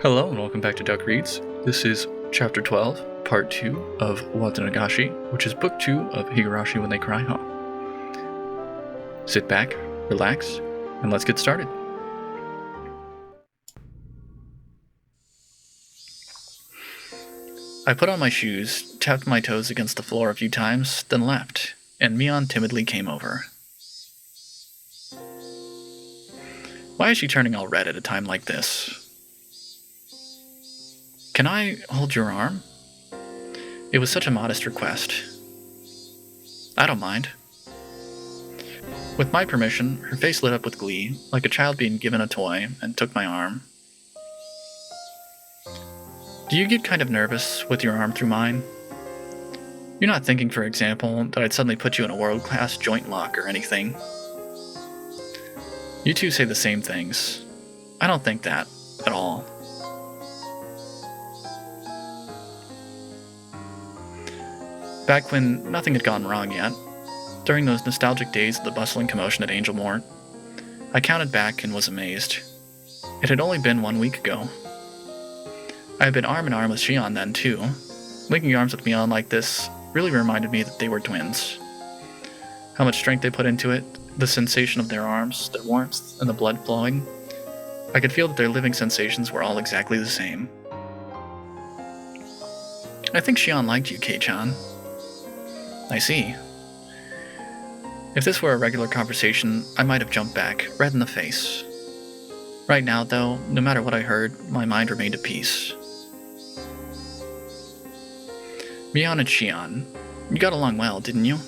Hello and welcome back to Duck Reads. This is Chapter 12, Part 2 of Watanagashi, which is Book 2 of Higurashi When They Cry Home. Sit back, relax, and let's get started. I put on my shoes, tapped my toes against the floor a few times, then left, and Mion timidly came over. Why is she turning all red at a time like this? Can I hold your arm? It was such a modest request. I don't mind. With my permission, her face lit up with glee, like a child being given a toy, and took my arm. Do you get kind of nervous with your arm through mine? You're not thinking, for example, that I'd suddenly put you in a world-class joint lock or anything. You two say the same things. I don't think that, at all. Back when nothing had gone wrong yet, during those nostalgic days of the bustling commotion at Angel Mort, I counted back and was amazed. It had only been 1 week ago. I had been arm in arm with Shion then, too. Linking arms with Mion like this really reminded me that they were twins. How much strength they put into it, the sensation of their arms, their warmth, and the blood flowing. I could feel that their living sensations were all exactly the same. I think Shion liked you, Kei-chan. I see. If this were a regular conversation, I might have jumped back, red in the face. Right now, though, no matter what I heard, my mind remained at peace. Mion and Shion, you got along well, didn't you?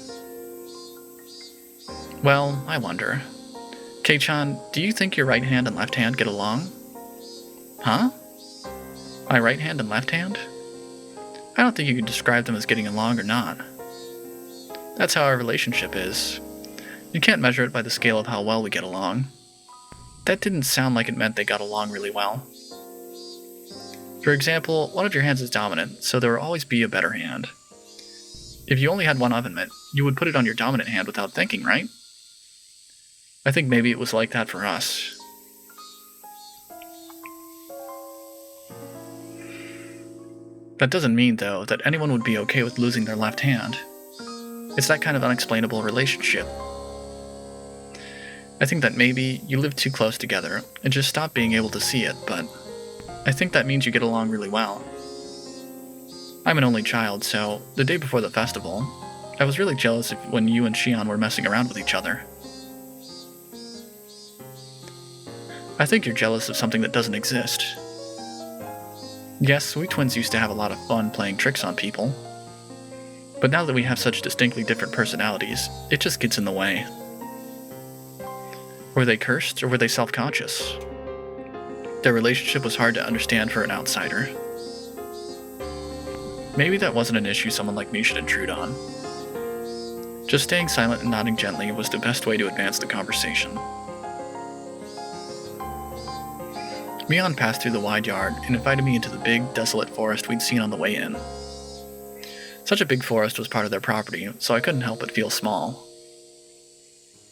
Well, I wonder. Kei-chan, do you think your right hand and left hand get along? Huh? My right hand and left hand? I don't think you could describe them as getting along or not. That's how our relationship is. You can't measure it by the scale of how well we get along. That didn't sound like it meant they got along really well. For example, one of your hands is dominant, so there will always be a better hand. If you only had one oven mitt, you would put it on your dominant hand without thinking, right? I think maybe it was like that for us. That doesn't mean, though, that anyone would be okay with losing their left hand. It's that kind of unexplainable relationship. I think that maybe you live too close together and just stop being able to see it, but I think that means you get along really well. I'm an only child, so the day before the festival, I was really jealous when you and Shion were messing around with each other. I think you're jealous of something that doesn't exist. Yes, we twins used to have a lot of fun playing tricks on people. But now that we have such distinctly different personalities, it just gets in the way. Were they cursed, or were they self-conscious? Their relationship was hard to understand for an outsider. Maybe that wasn't an issue someone like me should intrude on. Just staying silent and nodding gently was the best way to advance the conversation. Mion passed through the wide yard and invited me into the big, desolate forest we'd seen on the way in. Such a big forest was part of their property, so I couldn't help but feel small.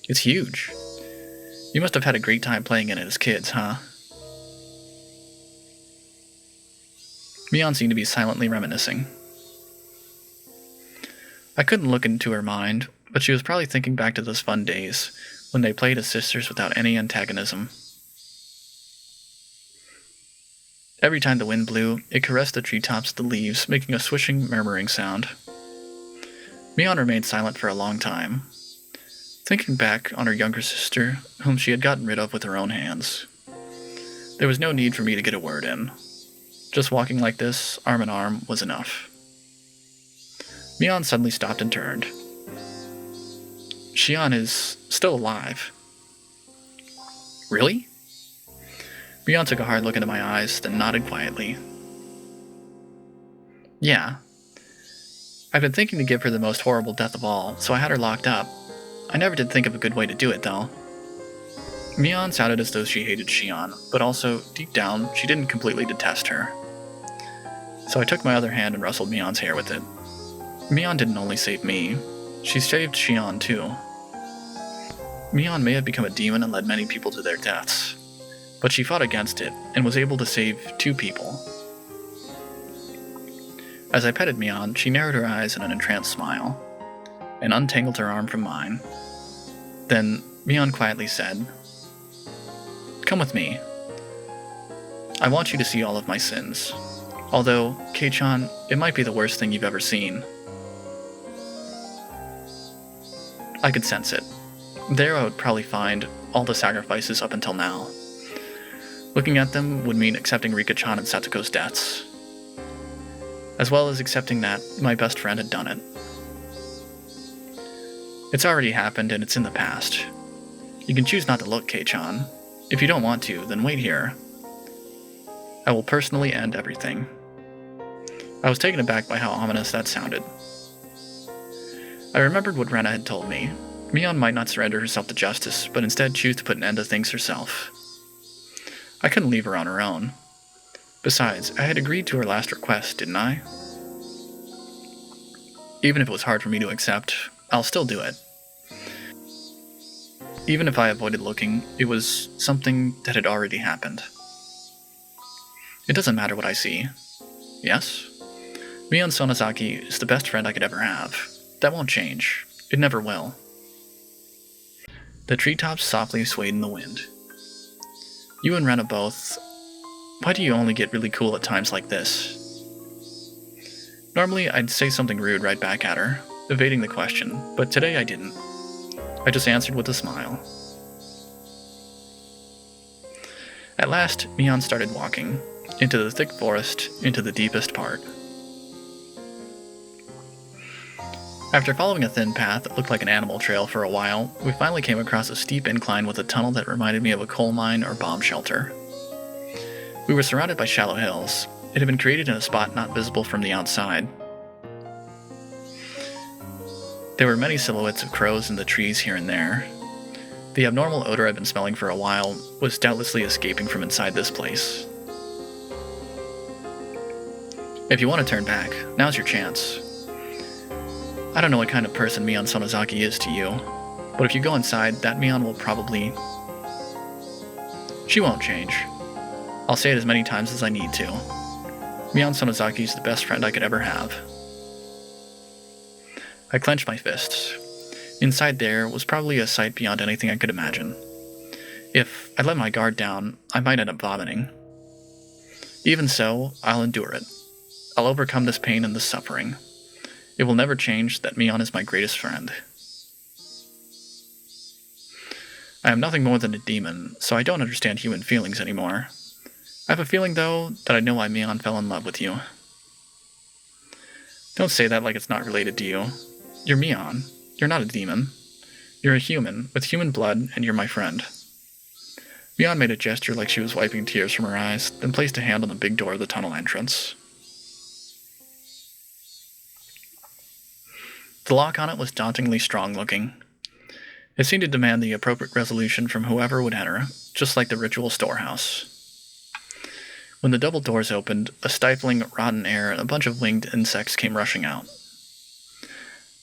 It's huge. You must have had a great time playing in it as kids, huh? Mion seemed to be silently reminiscing. I couldn't look into her mind, but she was probably thinking back to those fun days, when they played as sisters without any antagonism. Every time the wind blew, it caressed the treetops of the leaves, making a swishing, murmuring sound. Mion remained silent for a long time, thinking back on her younger sister, whom she had gotten rid of with her own hands. There was no need for me to get a word in. Just walking like this, arm in arm, was enough. Mion suddenly stopped and turned. Shion is still alive. Really? Mion took a hard look into my eyes, then nodded quietly. Yeah. I've been thinking to give her the most horrible death of all, so I had her locked up. I never did think of a good way to do it, though. Mion sounded as though she hated Shion, but also, deep down, she didn't completely detest her. So I took my other hand and rustled Mion's hair with it. Mion didn't only save me, she saved Shion too. Mion may have become a demon and led many people to their deaths. but she fought against it and was able to save 2 people. As I petted Mion, she narrowed her eyes in an entranced smile and untangled her arm from mine. Then Mion quietly said, "Come with me. I want you to see all of my sins. Although, Kei-chan, it might be the worst thing you've ever seen." I could sense it. There I would probably find all the sacrifices up until now. Looking at them would mean accepting Rika-chan and Satoko's deaths, as well as accepting that my best friend had done it. It's already happened and it's in the past. You can choose not to look, Kei-chan. If you don't want to, then wait here. I will personally end everything. I was taken aback by how ominous that sounded. I remembered what Rena had told me. Mion might not surrender herself to justice, but instead choose to put an end to things herself. I couldn't leave her on her own. Besides, I had agreed to her last request, didn't I? Even if it was hard for me to accept, I'll still do it. Even if I avoided looking, it was something that had already happened. It doesn't matter what I see. Yes? Mion Sonozaki is the best friend I could ever have. That won't change. It never will. The treetops softly swayed in the wind. You and Rena both... Why do you only get really cool at times like this? Normally, I'd say something rude right back at her, evading the question, but today I didn't. I just answered with a smile. At last, Mion started walking, into the thick forest, into the deepest part. After following a thin path that looked like an animal trail for a while, we finally came across a steep incline with a tunnel that reminded me of a coal mine or bomb shelter. We were surrounded by shallow hills. It had been created in a spot not visible from the outside. There were many silhouettes of crows in the trees here and there. The abnormal odor I'd been smelling for a while was doubtlessly escaping from inside this place. If you want to turn back, now's your chance. I don't know what kind of person Mion Sonozaki is to you, but if you go inside, that Mion will probably... She won't change. I'll say it as many times as I need to. Mion Sonozaki is the best friend I could ever have. I clenched my fists. Inside there was probably a sight beyond anything I could imagine. If I let my guard down, I might end up vomiting. Even so, I'll endure it. I'll overcome this pain and this suffering. It will never change that Mion is my greatest friend. I am nothing more than a demon, so I don't understand human feelings anymore. I have a feeling, though, that I know why Mion fell in love with you. Don't say that like it's not related to you. You're Mion. You're not a demon. You're a human, with human blood, and you're my friend. Mion made a gesture like she was wiping tears from her eyes, then placed a hand on the big door of the tunnel entrance. The lock on it was dauntingly strong-looking. It seemed to demand the appropriate resolution from whoever would enter, just like the ritual storehouse. When the double doors opened, a stifling, rotten air and a bunch of winged insects came rushing out.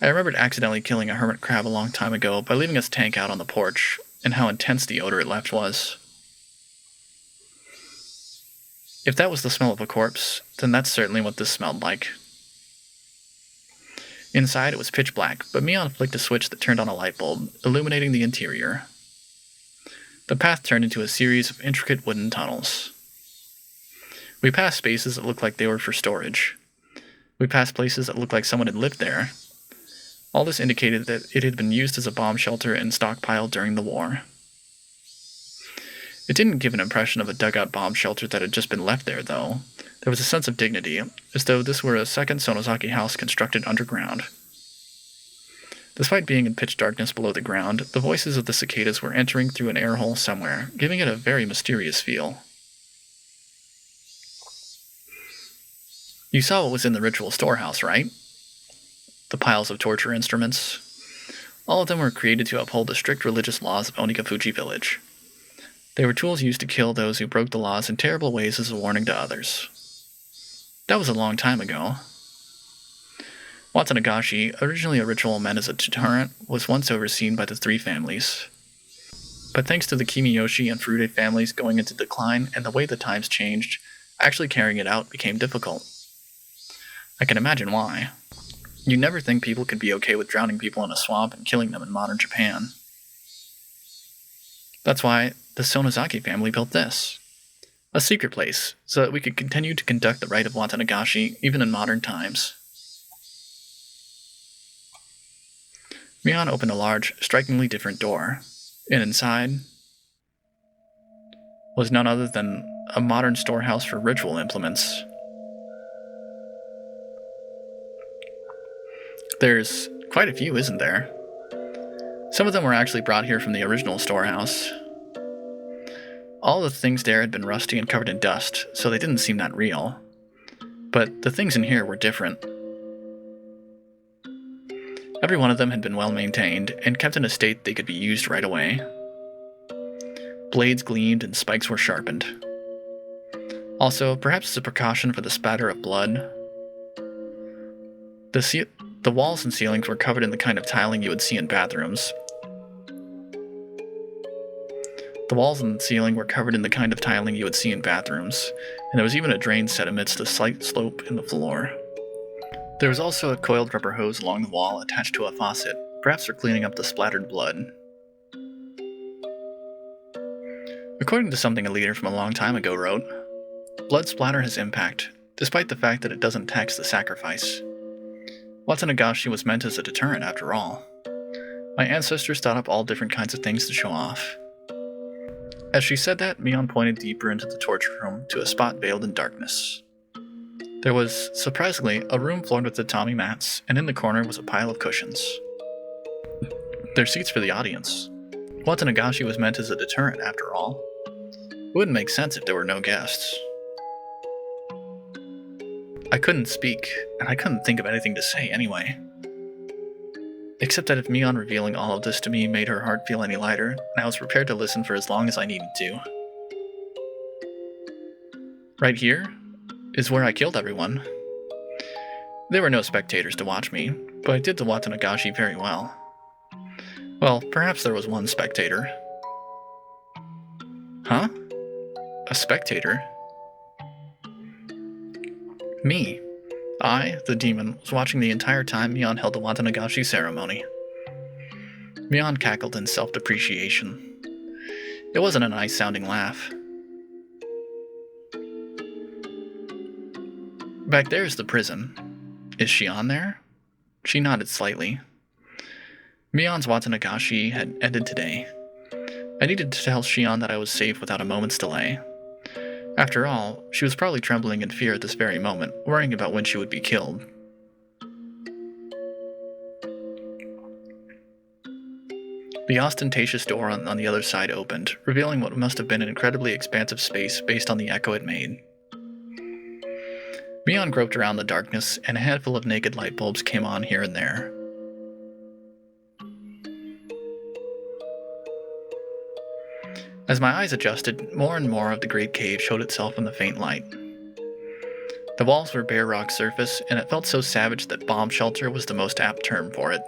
I remembered accidentally killing a hermit crab a long time ago by leaving its tank out on the porch, and how intense the odor it left was. If that was the smell of a corpse, then that's certainly what this smelled like. Inside it was pitch black, but Mion flicked a switch that turned on a light bulb, illuminating the interior. The path turned into a series of intricate wooden tunnels. We passed spaces that looked like they were for storage. We passed places that looked like someone had lived there. All this indicated that it had been used as a bomb shelter and stockpiled during the war. It didn't give an impression of a dugout bomb shelter that had just been left there, though. There was a sense of dignity, as though this were a second Sonozaki house constructed underground. Despite being in pitch darkness below the ground, the voices of the cicadas were entering through an air hole somewhere, giving it a very mysterious feel. You saw what was in the ritual storehouse, right? The piles of torture instruments. All of them were created to uphold the strict religious laws of Onikafuji Village. They were tools used to kill those who broke the laws in terrible ways as a warning to others. That was a long time ago. Watanagashi, originally a ritual meant as a deterrent, was once overseen by the 3 families. but thanks to the Kimiyoshi and Furude families going into decline and the way the times changed, actually carrying it out became difficult. I can imagine why. You'd never think people could be okay with drowning people in a swamp and killing them in modern Japan. That's why the Sonozaki family built this. A secret place, so that we could continue to conduct the rite of Watanagashi even in modern times. Mion opened a large, strikingly different door, and inside was none other than a modern storehouse for ritual implements. There's quite a few, isn't there? Some of them were actually brought here from the original storehouse. All the things there had been rusty and covered in dust, so they didn't seem that real. But the things in here were different. Every one of them had been well maintained, and kept in a state they could be used right away. Blades gleamed and spikes were sharpened. Also, perhaps as a precaution for the spatter of blood, the walls and ceilings were covered in the kind of tiling you would see in bathrooms. The walls and ceiling were covered in the kind of tiling you would see in bathrooms, and there was even a drain set amidst a slight slope in the floor. There was also a coiled rubber hose along the wall attached to a faucet, perhaps for cleaning up the splattered blood. According to something a leader from a long time ago wrote, blood splatter has impact, despite the fact that it doesn't tax the sacrifice. Watanagashi was meant as a deterrent after all. My ancestors thought up all different kinds of things to show off. As she said that, Mion pointed deeper into the torture room to a spot veiled in darkness. There was, surprisingly, a room floored with tatami mats, and in the corner was a pile of cushions. They're seats for the audience. Watanagashi was meant as a deterrent, after all. It wouldn't make sense if there were no guests. I couldn't speak, and I couldn't think of anything to say anyway. Except that if Mion revealing all of this to me made her heart feel any lighter, and I was prepared to listen for as long as I needed to. Right here is where I killed everyone. There were no spectators to watch me, but I did the Watanagashi very well. Well, perhaps there was one spectator. Huh? A spectator? Me. I, the demon, was watching the entire time Mion held the Watanagashi ceremony. Mion cackled in self-depreciation. It wasn't a nice-sounding laugh. Back there is the prison. Is Shion there? She nodded slightly. Mion's Watanagashi had ended today. I needed to tell Shion that I was safe without a moment's delay. After all, she was probably trembling in fear at this very moment, worrying about when she would be killed. The ostentatious door on the other side opened, revealing what must have been an incredibly expansive space based on the echo it made. Mion groped around the darkness, and a handful of naked light bulbs came on here and there. As my eyes adjusted, more and more of the great cave showed itself in the faint light. The walls were bare rock surface, and it felt so savage that bomb shelter was the most apt term for it.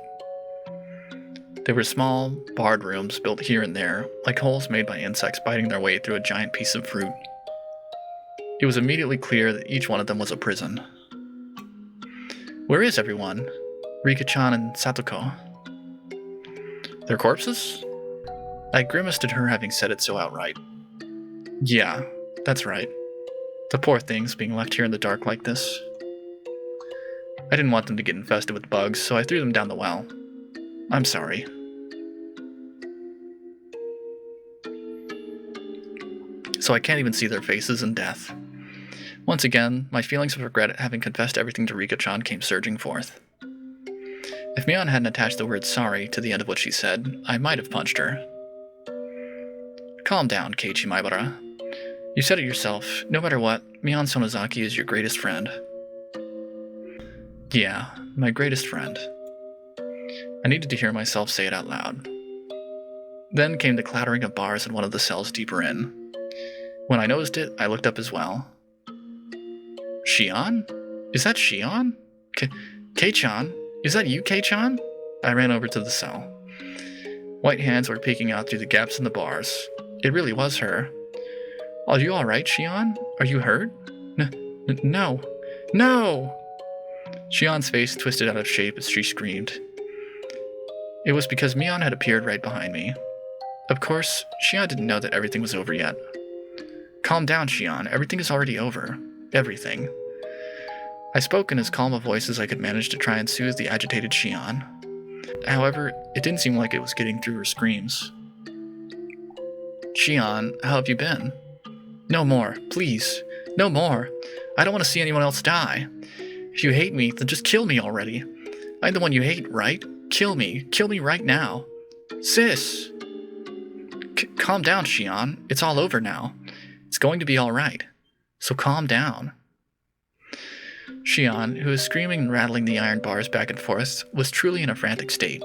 They were small, barred rooms built here and there, like holes made by insects biting their way through a giant piece of fruit. It was immediately clear that each one of them was a prison. Where is everyone? Rika-chan and Satoko. Their corpses? I grimaced at her having said it so outright. Yeah, that's right. The poor things being left here in the dark like this. I didn't want them to get infested with bugs, so I threw them down the well. I'm sorry. So I can't even see their faces in death. Once again, my feelings of regret at having confessed everything to Rika-chan came surging forth. If Mion hadn't attached the word sorry to the end of what she said, I might have punched her. Calm down, Keiichi Maibara. You said it yourself. No matter what, Mion Sonozaki is your greatest friend. Yeah, my greatest friend. I needed to hear myself say it out loud. Then came the clattering of bars in one of the cells deeper in. When I noticed it, I looked up as well. Shion? Is that Shion? Kei-chan? Is that you, Kei-chan? I ran over to the cell. White hands were peeking out through the gaps in the bars. It really was her. Are you alright, Shion? Are you hurt? No. No! Shion's face twisted out of shape as she screamed. It was because Mion had appeared right behind me. Of course, Shion didn't know that everything was over yet. Calm down, Shion. Everything is already over. Everything. I spoke in as calm a voice as I could manage to try and soothe the agitated Shion. However, it didn't seem like it was getting through her screams. Shion, how have you been? No more, please. No more. I don't want to see anyone else die. If you hate me, then just kill me already. I'm the one you hate, right? Kill me. Kill me right now. Sis! Calm down, Shion. It's all over now. It's going to be alright. So calm down. Shion, who was screaming and rattling the iron bars back and forth, was truly in a frantic state.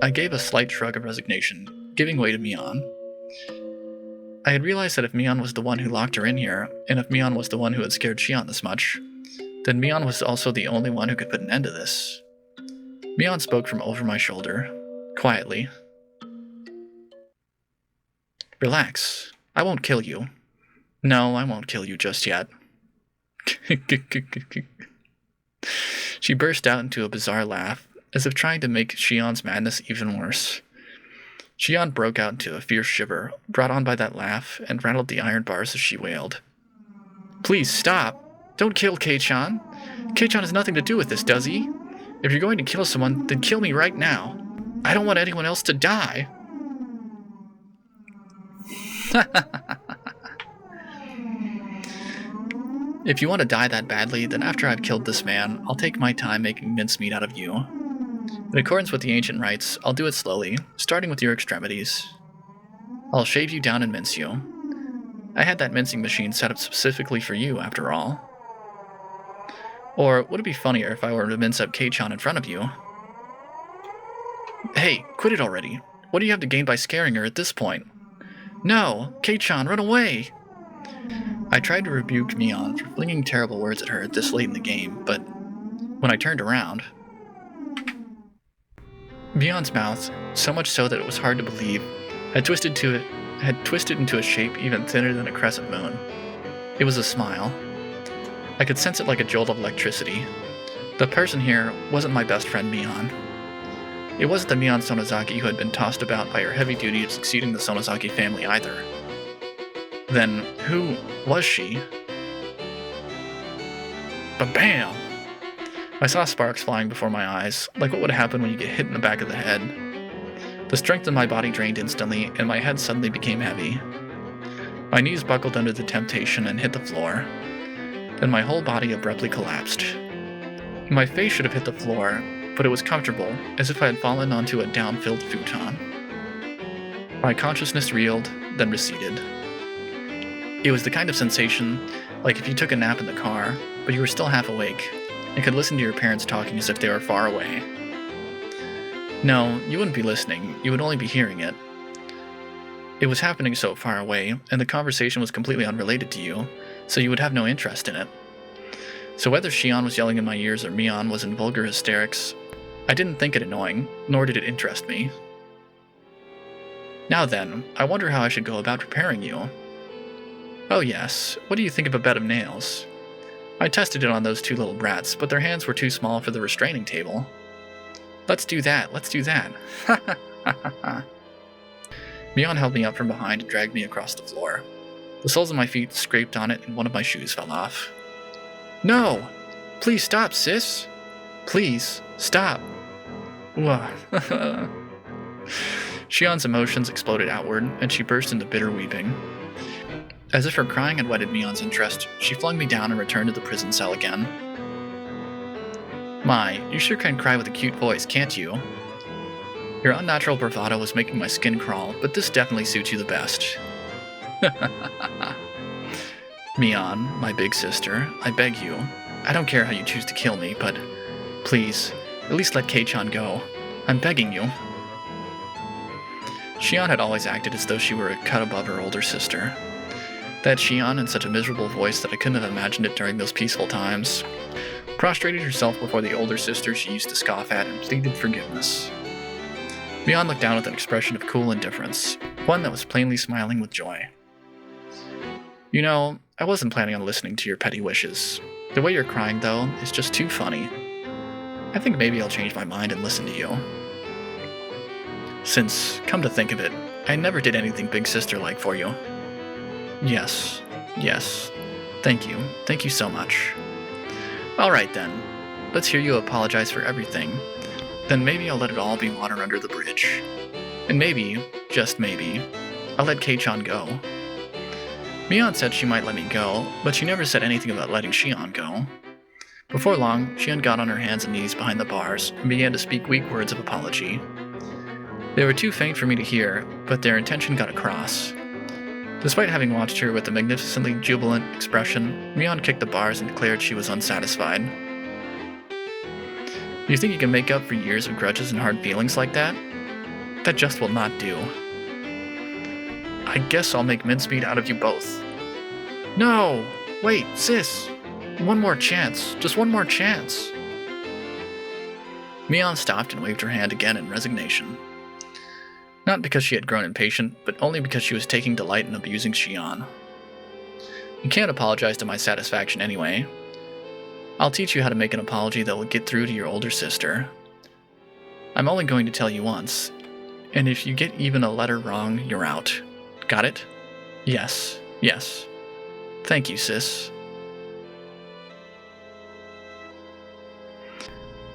I gave a slight shrug of resignation, giving way to Mion. I had realized that if Mion was the one who locked her in here, and if Mion was the one who had scared Shion this much, then Mion was also the only one who could put an end to this. Mion spoke from over my shoulder, quietly. Relax. I won't kill you. No, I won't kill you just yet. She burst out into a bizarre laugh, as if trying to make Shion's madness even worse. Shion broke out into a fierce shiver, brought on by that laugh, and rattled the iron bars as she wailed. Please stop! Don't kill Kei-chan! Kei-chan has nothing to do with this, does he? If you're going to kill someone, then kill me right now. I don't want anyone else to die. If you want to die that badly, then after I've killed this man, I'll take my time making mincemeat out of you. In accordance with the ancient rites, I'll do it slowly, starting with your extremities. I'll shave you down and mince you. I had that mincing machine set up specifically for you, after all. Or would it be funnier if I were to mince up Kei-chan in front of you? Hey, quit it already. What do you have to gain by scaring her at this point? No! Kei-chan, run away! I tried to rebuke Mion for flinging terrible words at her this late in the game, but when I turned around, Mion's mouth, so much so that it was hard to believe, had twisted into a shape even thinner than a crescent moon. It was a smile. I could sense it like a jolt of electricity. The person here wasn't my best friend Mion. It wasn't the Mion Sonozaki who had been tossed about by her heavy duty of succeeding the Sonozaki family either. Then, who was she? Ba-bam! I saw sparks flying before my eyes, like what would happen when you get hit in the back of the head. The strength in my body drained instantly, and my head suddenly became heavy. My knees buckled under the temptation and hit the floor. Then my whole body abruptly collapsed. My face should have hit the floor, but it was comfortable, as if I had fallen onto a down-filled futon. My consciousness reeled, then receded. It was the kind of sensation like if you took a nap in the car, but you were still half awake, and could listen to your parents talking as if they were far away. No, you wouldn't be listening, you would only be hearing it. It was happening so far away, and the conversation was completely unrelated to you, so you would have no interest in it. So whether Shion was yelling in my ears or Mion was in vulgar hysterics, I didn't think it annoying, nor did it interest me. Now then, I wonder how I should go about preparing you. Oh yes, what do you think of a bed of nails? I tested it on those two little brats, but their hands were too small for the restraining table. Let's do that, let's do that. Ha ha ha ha ha. Mion held me up from behind and dragged me across the floor. The soles of my feet scraped on it and one of my shoes fell off. No! Please stop, sis! Please, stop! Shion's emotions exploded outward, and she burst into bitter weeping. As if her crying had whetted Mion's interest, she flung me down and returned to the prison cell again. My, you sure can cry with a cute voice, can't you? Your unnatural bravado was making my skin crawl, but this definitely suits you the best. Mion, my big sister, I beg you. I don't care how you choose to kill me, but please, at least let Kei-chan go. I'm begging you. Shion had always acted as though she were a cut above her older sister. That Shion, in such a miserable voice that I couldn't have imagined it during those peaceful times, prostrated herself before the older sister she used to scoff at and pleaded forgiveness. Mian looked down with an expression of cool indifference, one that was plainly smiling with joy. You know, I wasn't planning on listening to your petty wishes. The way you're crying, though, is just too funny. I think maybe I'll change my mind and listen to you. Since, come to think of it, I never did anything big sister-like for you. Yes. Thank you so much. Alright then, let's hear you apologize for everything. Then maybe I'll let it all be water under the bridge. And maybe, just maybe, I'll let Kei-chan go. Mian said she might let me go, but she never said anything about letting Shion go. Before long, Shion got on her hands and knees behind the bars and began to speak weak words of apology. They were too faint for me to hear, but their intention got across. Despite having watched her with a magnificently jubilant expression, Mian kicked the bars and declared she was unsatisfied. You think you can make up for years of grudges and hard feelings like that? That just will not do. I guess I'll make mincemeat out of you both. No! Wait, sis! One more chance. Just one more chance. Mian stopped and waved her hand again in resignation. Not because she had grown impatient, but only because she was taking delight in abusing Shion. You can't apologize to my satisfaction anyway. I'll teach you how to make an apology that will get through to your older sister. I'm only going to tell you once, and if you get even a letter wrong, you're out. Got it? Yes. Thank you, sis.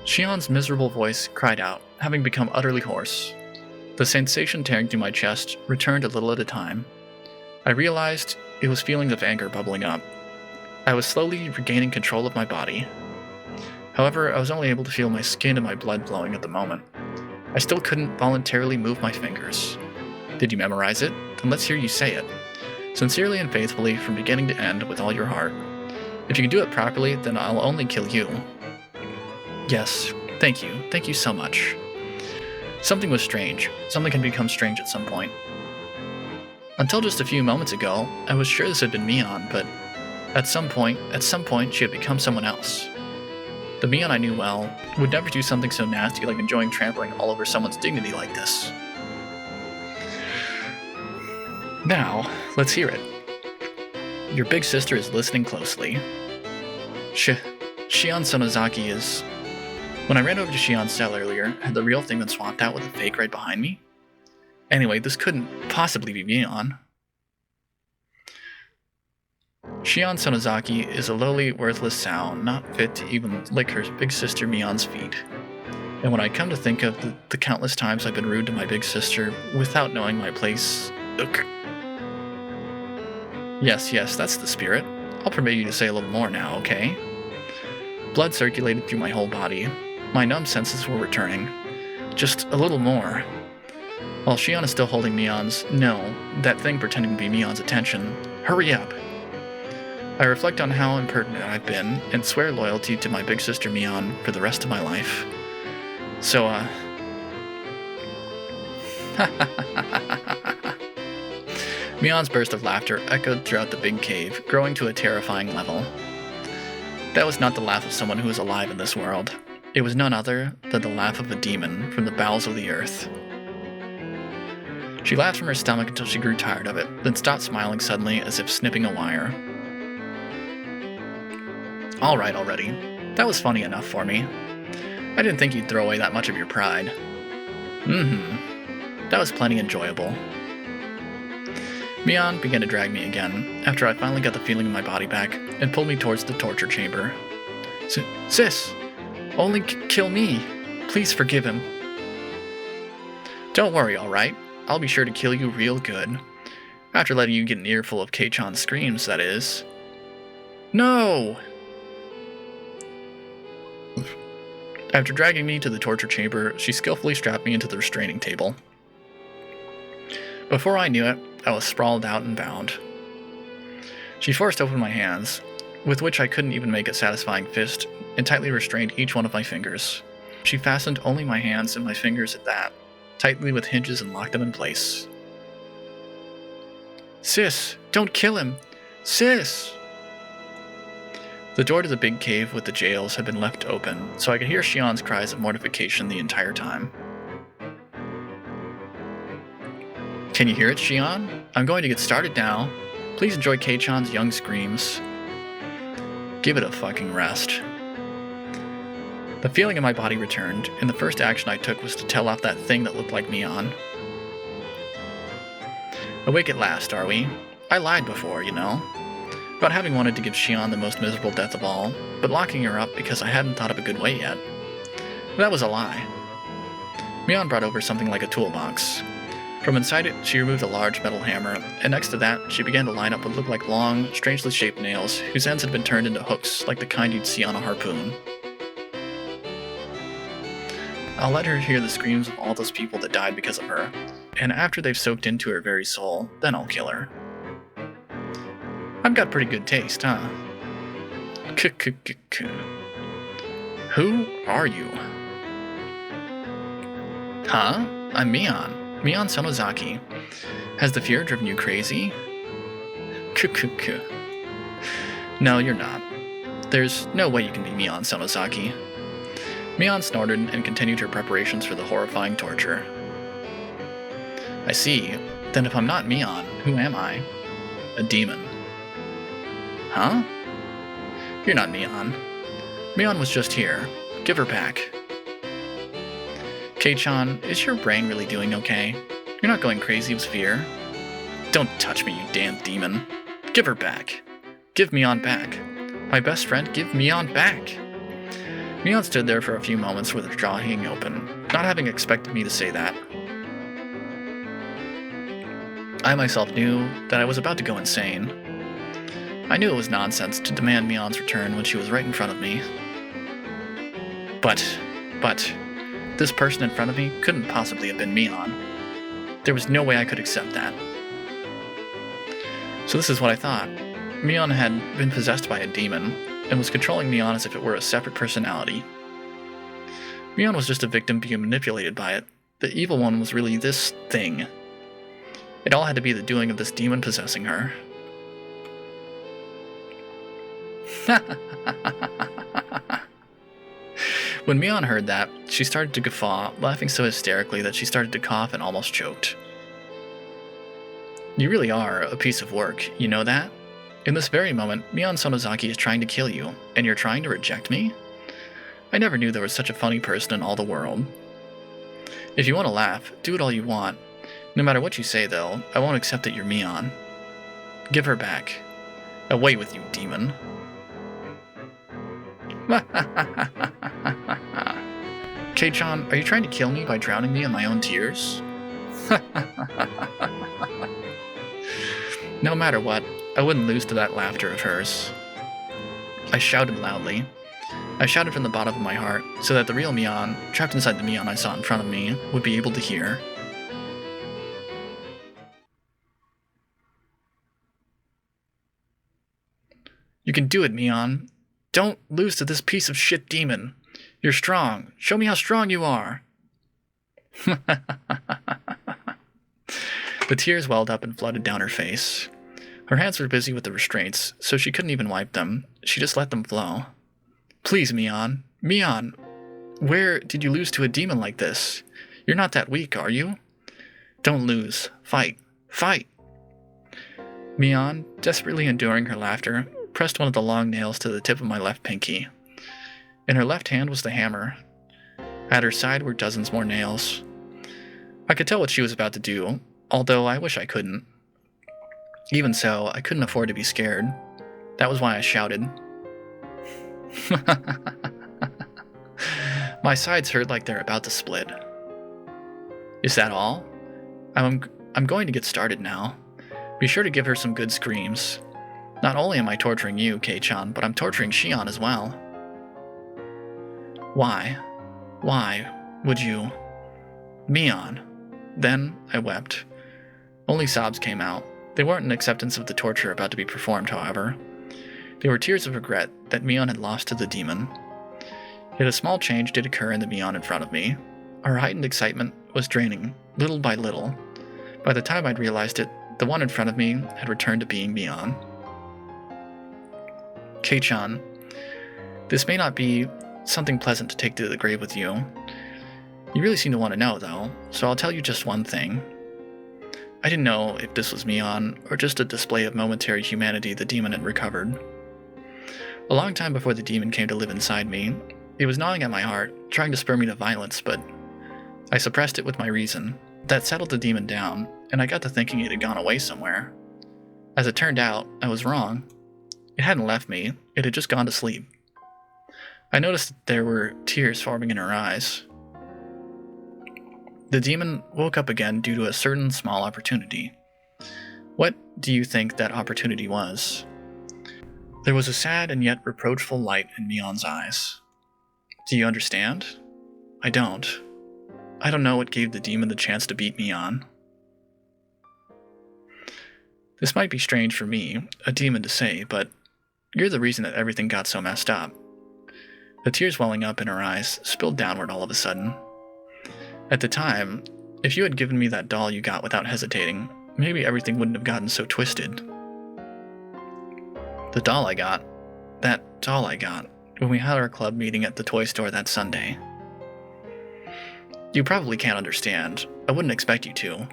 Shion's miserable voice cried out, having become utterly hoarse. The sensation tearing through my chest returned a little at a time. I realized it was feelings of anger bubbling up. I was slowly regaining control of my body. However, I was only able to feel my skin and my blood flowing at the moment. I still couldn't voluntarily move my fingers. Did you memorize it? Then let's hear you say it. Sincerely and faithfully, from beginning to end, with all your heart. If you can do it properly, then I'll only kill you. Yes, thank you so much. Something was strange. Something can become strange at some point. Until just a few moments ago, I was sure this had been Mian, but at some point, she had become someone else. The Mian I knew well would never do something so nasty like enjoying trampling all over someone's dignity like this. Now, let's hear it. Your big sister is listening closely. Shion Sonozaki is... When I ran over to Shion's cell earlier, had the real thing been swapped out with a fake right behind me? Anyway, this couldn't possibly be Mian. Shion Sonozaki is a lowly, worthless sow, not fit to even lick her big sister Mian's feet. And when I come to think of the countless times I've been rude to my big sister without knowing my place... Ugh. Yes, that's the spirit. I'll permit you to say a little more now, okay? Blood circulated through my whole body. My numb senses were returning. Just a little more. While Shion is still holding Mian's, that thing pretending to be Mian's attention, hurry up. I reflect on how impertinent I've been, and swear loyalty to my big sister Mian for the rest of my life. So, Mian's burst of laughter echoed throughout the big cave, growing to a terrifying level. That was not the laugh of someone who is alive in this world. It was none other than the laugh of a demon from the bowels of the earth. She laughed from her stomach until she grew tired of it, then stopped smiling suddenly as if snipping a wire. Alright already. That was funny enough for me. I didn't think you'd throw away that much of your pride. That was plenty enjoyable. Mian began to drag me again, after I finally got the feeling in my body back, and pulled me towards the torture chamber. Sis! Only kill me! Please forgive him. Don't worry, alright? I'll be sure to kill you real good. After letting you get an earful of Kei-chan's screams, that is. No! After dragging me to the torture chamber, she skillfully strapped me into the restraining table. Before I knew it, I was sprawled out and bound. She forced open my hands, with which I couldn't even make a satisfying fist, and tightly restrained each one of my fingers. She fastened only my hands and my fingers at that, tightly with hinges, and locked them in place. Sis, don't kill him! Sis! The door to the big cave with the jails had been left open, so I could hear Shion's cries of mortification the entire time. Can you hear it, Shion? I'm going to get started now. Please enjoy Kei-chan's young screams. Give it a fucking rest. The feeling in my body returned, and the first action I took was to tell off that thing that looked like Mion. Awake at last, are we? I lied before, you know. About having wanted to give Shion the most miserable death of all, but locking her up because I hadn't thought of a good way yet. That was a lie. Mion brought over something like a toolbox. From inside it, she removed a large metal hammer, and next to that, she began to line up what looked like long, strangely shaped nails, whose ends had been turned into hooks, like the kind you'd see on a harpoon. I'll let her hear the screams of all those people that died because of her, and after they've soaked into her very soul, then I'll kill her. I've got pretty good taste, huh? Who are you? Huh? I'm Mion. Mion Sonozaki. Has the fear driven you crazy? No, you're not. There's no way you can be Mion Sonozaki. Mion snorted and continued her preparations for the horrifying torture. I see. Then if I'm not Mion, who am I? A demon. Huh? You're not Mion. Mion was just here. Give her back. Kei-chan, is your brain really doing okay? You're not going crazy with fear? Don't touch me, you damn demon. Give her back. Give Mion back. My best friend, give Mion back. Mion stood there for a few moments with her jaw hanging open, not having expected me to say that. I myself knew that I was about to go insane. I knew it was nonsense to demand Mion's return when she was right in front of me. But, this person in front of me couldn't possibly have been Mion. There was no way I could accept that. So this is what I thought. Mion had been possessed by a demon, and was controlling Mion as if it were a separate personality. Mion was just a victim being manipulated by it. The evil one was really this thing. It all had to be the doing of this demon possessing her. When Mion heard that, she started to guffaw, laughing so hysterically that she started to cough and almost choked. You really are a piece of work, you know that? In this very moment, Mion Sonozaki is trying to kill you, and you're trying to reject me? I never knew there was such a funny person in all the world. If you want to laugh, do it all you want. No matter what you say, though, I won't accept that you're Mion. Give her back. Away with you, demon. Kei-chan, are you trying to kill me by drowning me in my own tears? No matter what, I wouldn't lose to that laughter of hers. I shouted loudly. I shouted from the bottom of my heart, so that the real Mion, trapped inside the Mion I saw in front of me, would be able to hear. You can do it, Mion. Don't lose to this piece of shit demon. You're strong. Show me how strong you are. The tears welled up and flooded down her face. Her hands were busy with the restraints, so she couldn't even wipe them. She just let them flow. Please, Mion. Mion! Where did you lose to a demon like this? You're not that weak, are you? Don't lose. Fight. Fight! Mion, desperately enduring her laughter, pressed one of the long nails to the tip of my left pinky. In her left hand was the hammer. At her side were dozens more nails. I could tell what she was about to do, although I wish I couldn't. Even so, I couldn't afford to be scared. That was why I shouted. My sides hurt like they're about to split. Is that all? I'm going to get started now. Be sure to give her some good screams. Not only am I torturing you, Kei-chan, but I'm torturing Shion as well. Why? Why would you? Mion. Then I wept. Only sobs came out. They weren't an acceptance of the torture about to be performed, however. They were tears of regret that Mion had lost to the demon. Yet a small change did occur in the Mion in front of me. Her heightened excitement was draining, little by little. By the time I'd realized it, the one in front of me had returned to being Mion. Kei-chan, this may not be something pleasant to take to the grave with you. You really seem to want to know, though, so I'll tell you just one thing. I didn't know if this was Mion, or just a display of momentary humanity the demon had recovered. A long time before the demon came to live inside me, it was gnawing at my heart, trying to spur me to violence, but I suppressed it with my reason. That settled the demon down, and I got to thinking it had gone away somewhere. As it turned out, I was wrong. It hadn't left me, it had just gone to sleep. I noticed that there were tears forming in her eyes. The demon woke up again due to a certain small opportunity. What do you think that opportunity was? There was a sad and yet reproachful light in Mion's eyes. Do you understand? I don't. I don't know what gave the demon the chance to beat Mion. This might be strange for me, a demon, to say, but you're the reason that everything got so messed up. The tears welling up in her eyes spilled downward all of a sudden. At the time, if you had given me that doll you got without hesitating, maybe everything wouldn't have gotten so twisted. The doll I got, that doll I got, when we had our club meeting at the toy store that Sunday. You probably can't understand. I wouldn't expect you to.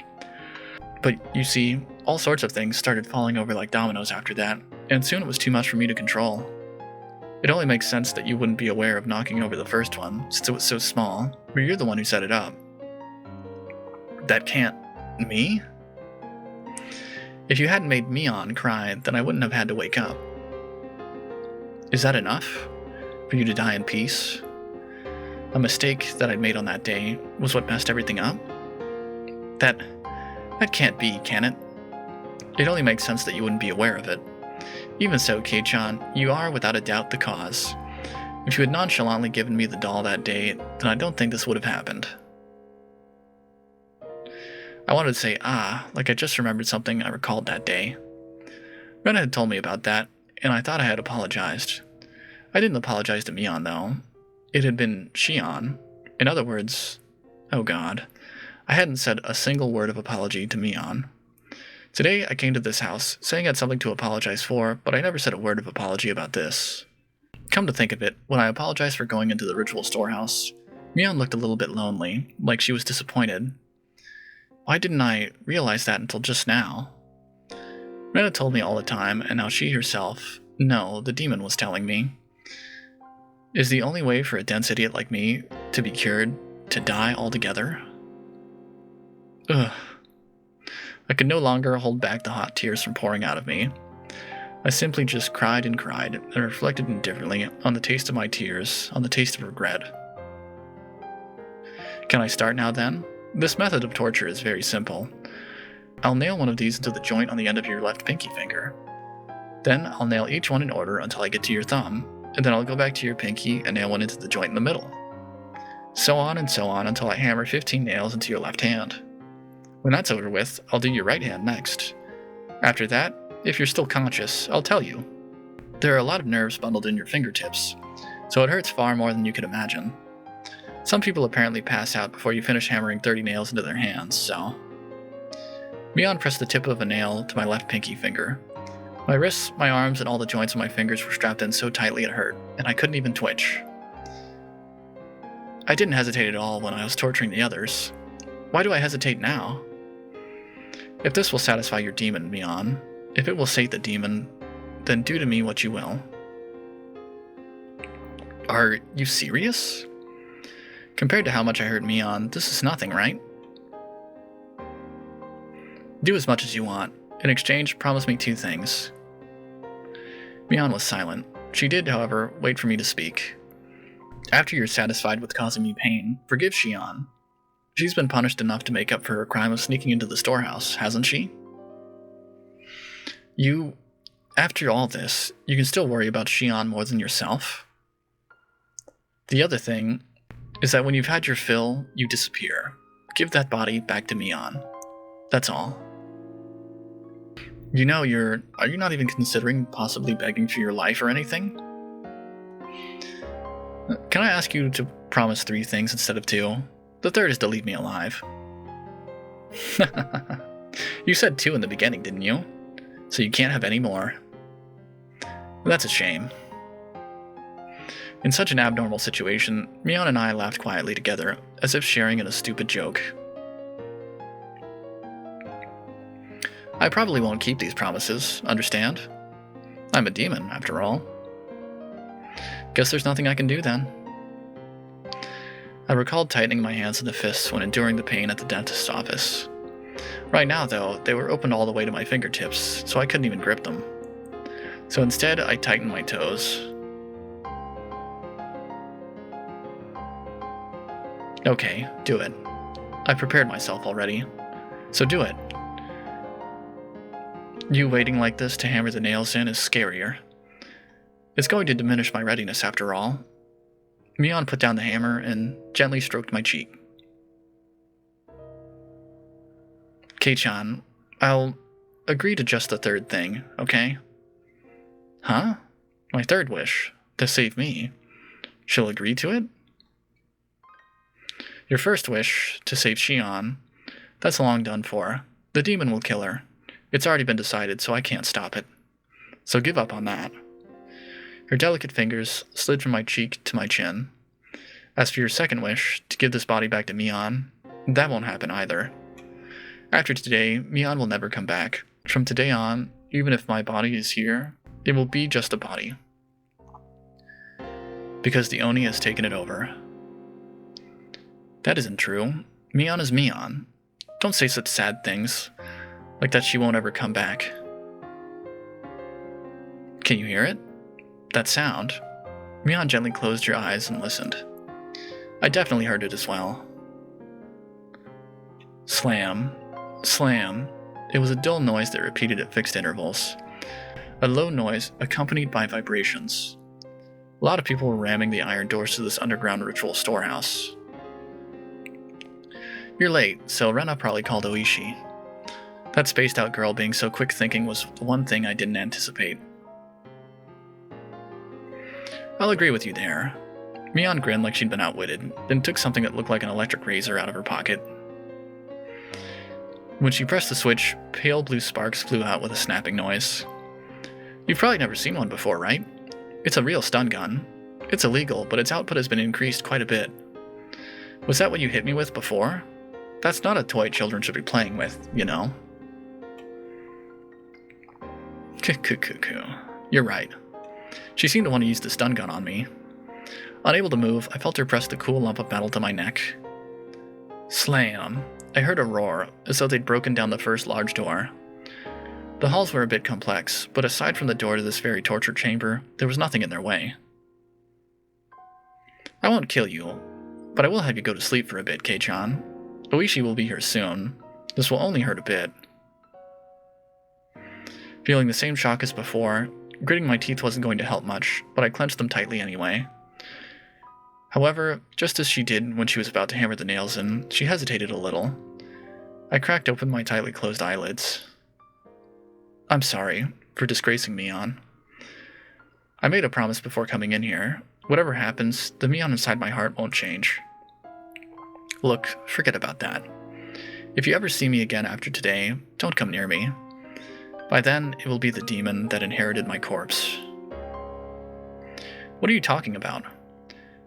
But you see, all sorts of things started falling over like dominoes after that, and soon it was too much for me to control. It only makes sense that you wouldn't be aware of knocking over the first one, since it was so small, but you're the one who set it up. That can't... me? If you hadn't made Mion cry, then I wouldn't have had to wake up. Is that enough? For you to die in peace? A mistake that I'd made on that day was what messed everything up? That can't be, can it? It only makes sense that you wouldn't be aware of it. Even so, Kei-chan, you are without a doubt the cause. If you had nonchalantly given me the doll that day, then I don't think this would have happened. I wanted to say, like I just remembered something I recalled that day. Rena had told me about that, and I thought I had apologized. I didn't apologize to Mion, though. It had been Shion. In other words, oh god, I hadn't said a single word of apology to Mion. Today I came to this house, saying I had something to apologize for, but I never said a word of apology about this. Come to think of it, when I apologized for going into the ritual storehouse, Mion looked a little bit lonely, like she was disappointed. Why didn't I realize that until just now? Rena told me all the time, and now she herself, no, the demon was telling me. Is the only way for a dense idiot like me to be cured to die altogether? Ugh. I could no longer hold back the hot tears from pouring out of me. I simply just cried and reflected indifferently on the taste of my tears, on the taste of regret. Can I start now then? This method of torture is very simple. I'll nail one of these into the joint on the end of your left pinky finger. Then I'll nail each one in order until I get to your thumb, and then I'll go back to your pinky and nail one into the joint in the middle. So on until I hammer 15 nails into your left hand. When that's over with, I'll do your right hand next. After that, if you're still conscious, I'll tell you. There are a lot of nerves bundled in your fingertips, so it hurts far more than you could imagine. Some people apparently pass out before you finish hammering 30 nails into their hands, so... Mion pressed the tip of a nail to my left pinky finger. My wrists, my arms, and all the joints of my fingers were strapped in so tightly it hurt, and I couldn't even twitch. I didn't hesitate at all when I was torturing the others. Why do I hesitate now? If this will satisfy your demon, Mion, if it will sate the demon, then do to me what you will. Are you serious? Compared to how much I hurt Mion, this is nothing, right? Do as much as you want. In exchange, promise me 2 things. Mion was silent. She did, however, wait for me to speak. After you're satisfied with causing me pain, forgive Shion. She's been punished enough to make up for her crime of sneaking into the storehouse, hasn't she? After all this, you can still worry about Shion more than yourself. The other thing is that when you've had your fill, you disappear. Give that body back to Mion. That's all. You know, are you not even considering possibly begging for your life or anything? Can I ask you to promise 3 things instead of 2? The third is to leave me alive. You said 2 in the beginning, didn't you? So you can't have any more. That's a shame. In such an abnormal situation, Mion and I laughed quietly together, as if sharing in a stupid joke. I probably won't keep these promises, understand? I'm a demon, after all. Guess there's nothing I can do then. I recalled tightening my hands into fists when enduring the pain at the dentist's office. Right now, though, they were opened all the way to my fingertips, so I couldn't even grip them. So instead, I tightened my toes. Okay, do it. I prepared myself already, so do it. You waiting like this to hammer the nails in is scarier. It's going to diminish my readiness after all. Mion put down the hammer and gently stroked my cheek. Kei-chan, I'll agree to just the third thing, okay? Huh? My third wish, to save me. She'll agree to it? Your first wish, to save Shion, that's long done for. The demon will kill her. It's already been decided, so I can't stop it. So give up on that. Her delicate fingers slid from my cheek to my chin. As for your second wish, to give this body back to Mion, that won't happen either. After today, Mion will never come back. From today on, even if my body is here, it will be just a body. Because the Oni has taken it over. That isn't true. Mion is Mion. Don't say such sad things, like that she won't ever come back. Can you hear it? That sound? Mion gently closed her eyes and listened. I definitely heard it as well. Slam. Slam. It was a dull noise that repeated at fixed intervals. A low noise accompanied by vibrations. A lot of people were ramming the iron doors to this underground ritual storehouse. You're late, so Rena probably called Oishi. That spaced-out girl being so quick-thinking was the one thing I didn't anticipate. I'll agree with you there. Mion grinned like she'd been outwitted, then took something that looked like an electric razor out of her pocket. When she pressed the switch, pale blue sparks flew out with a snapping noise. You've probably never seen one before, right? It's a real stun gun. It's illegal, but its output has been increased quite a bit. Was that what you hit me with before? That's not a toy children should be playing with, you know. You're right. She seemed to want to use the stun gun on me. Unable to move, I felt her press the cool lump of metal to my neck. Slam. I heard a roar, as though they'd broken down the first large door. The halls were a bit complex, but aside from the door to this very torture chamber, there was nothing in their way. I won't kill you, but I will have you go to sleep for a bit, Kei-chan. Oishi will be here soon. This will only hurt a bit. Feeling the same shock as before, gritting my teeth wasn't going to help much, but I clenched them tightly anyway. However, just as she did when she was about to hammer the nails in, she hesitated a little. I cracked open my tightly closed eyelids. I'm sorry for disgracing Mion. I made a promise before coming in here. Whatever happens, the Mion inside my heart won't change. Look, forget about that. If you ever see me again after today, don't come near me. By then, it will be the demon that inherited my corpse. What are you talking about?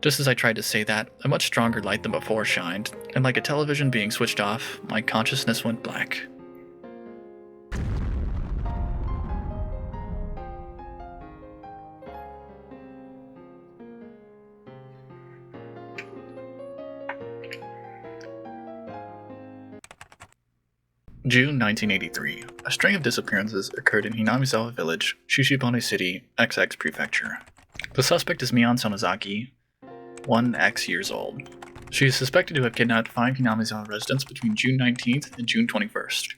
Just as I tried to say that, a much stronger light than before shined, and like a television being switched off, my consciousness went black. June 1983. A string of disappearances occurred in Hinamizawa Village, Shishibane City, XX Prefecture. The suspect is Mion Sonozaki, 1X years old. She is suspected to have kidnapped 5 Hinamizawa residents between June 19th and June 21st.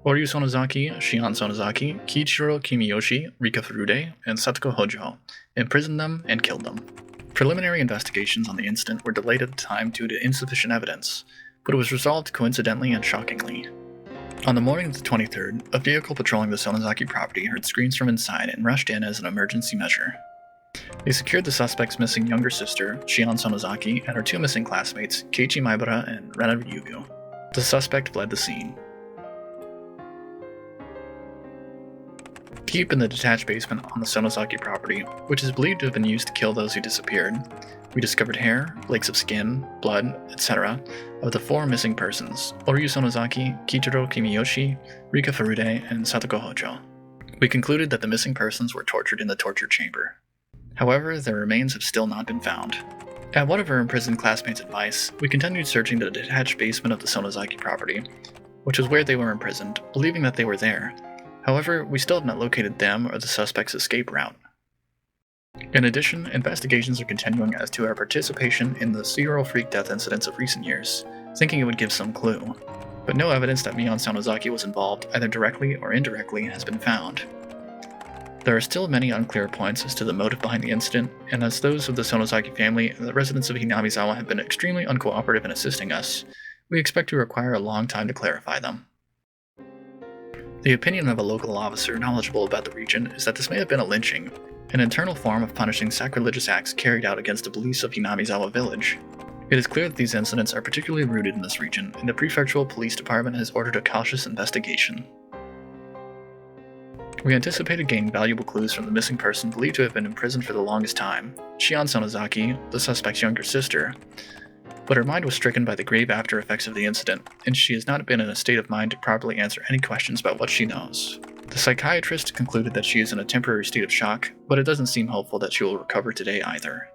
Oryu Sonozaki, Shion Sonozaki, Kiichiro Kimiyoshi, Rika Furude, and Satoko Hojo imprisoned them and killed them. Preliminary investigations on the incident were delayed at the time due to insufficient evidence, but it was resolved coincidentally and shockingly. On the morning of the 23rd, a vehicle patrolling the Sonozaki property heard screams from inside and rushed in as an emergency measure. They secured the suspect's missing younger sister, Shion Sonozaki, and her 2 missing classmates, Keiichi Maibara and Rena Ryugu. The suspect fled the scene. Deep in the detached basement on the Sonozaki property, which is believed to have been used to kill those who disappeared, We discovered hair, flakes of skin, blood, etc. of the 4 missing persons: Oryu Sonozaki, Kichiro Kimiyoshi, Rika Furude, and Satoko Hojo. We concluded that the missing persons were tortured in the torture chamber. However, their remains have still not been found. At one of our imprisoned classmates' advice, we continued searching the detached basement of the Sonozaki property, which was where they were imprisoned, believing that they were there. However, we still have not located them or the suspect's escape route. In addition, investigations are continuing as to our participation in the serial freak death incidents of recent years, thinking it would give some clue. But no evidence that Mion Sonozaki was involved, either directly or indirectly, has been found. There are still many unclear points as to the motive behind the incident, and as those of the Sonozaki family and the residents of Hinamizawa have been extremely uncooperative in assisting us, we expect to require a long time to clarify them. The opinion of a local officer knowledgeable about the region is that this may have been a lynching, an internal form of punishing sacrilegious acts carried out against the police of Hinamizawa village. It is clear that these incidents are particularly rooted in this region, and the prefectural police department has ordered a cautious investigation. We anticipated gaining valuable clues from the missing person believed to have been imprisoned for the longest time, Shion Sonozaki, the suspect's younger sister, but her mind was stricken by the grave after effects of the incident, and she has not been in a state of mind to properly answer any questions about what she knows. The psychiatrist concluded that she is in a temporary state of shock, but it doesn't seem hopeful that she will recover today either.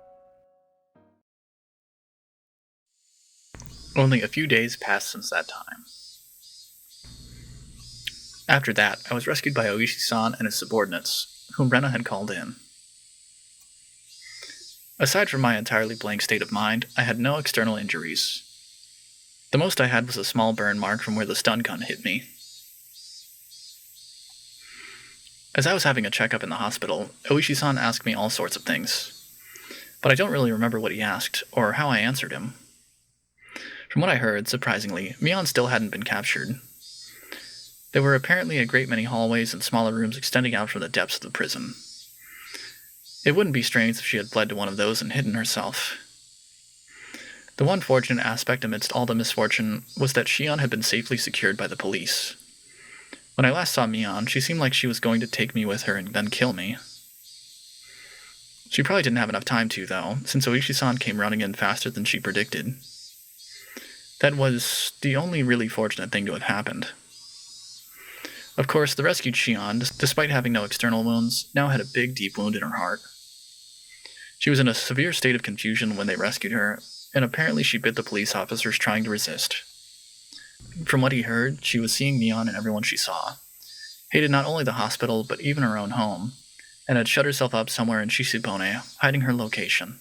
Only a few days passed since that time. After that, I was rescued by Oishi-san and his subordinates, whom Rena had called in. Aside from my entirely blank state of mind, I had no external injuries. The most I had was a small burn mark from where the stun gun hit me. As I was having a checkup in the hospital, Oishi-san asked me all sorts of things, but I don't really remember what he asked, or how I answered him. From what I heard, surprisingly, Mion still hadn't been captured. There were apparently a great many hallways and smaller rooms extending out from the depths of the prison. It wouldn't be strange if she had fled to one of those and hidden herself. The one fortunate aspect amidst all the misfortune was that Shion had been safely secured by the police. When I last saw Mion, she seemed like she was going to take me with her and then kill me. She probably didn't have enough time to, though, since Oishi-san came running in faster than she predicted. That was the only really fortunate thing to have happened. Of course, the rescued Shion, despite having no external wounds, now had a big, deep wound in her heart. She was in a severe state of confusion when they rescued her, and apparently she bit the police officers trying to resist. From what he heard, she was seeing Mion and everyone she saw, hated not only the hospital, but even her own home, and had shut herself up somewhere in Shishibone, hiding her location.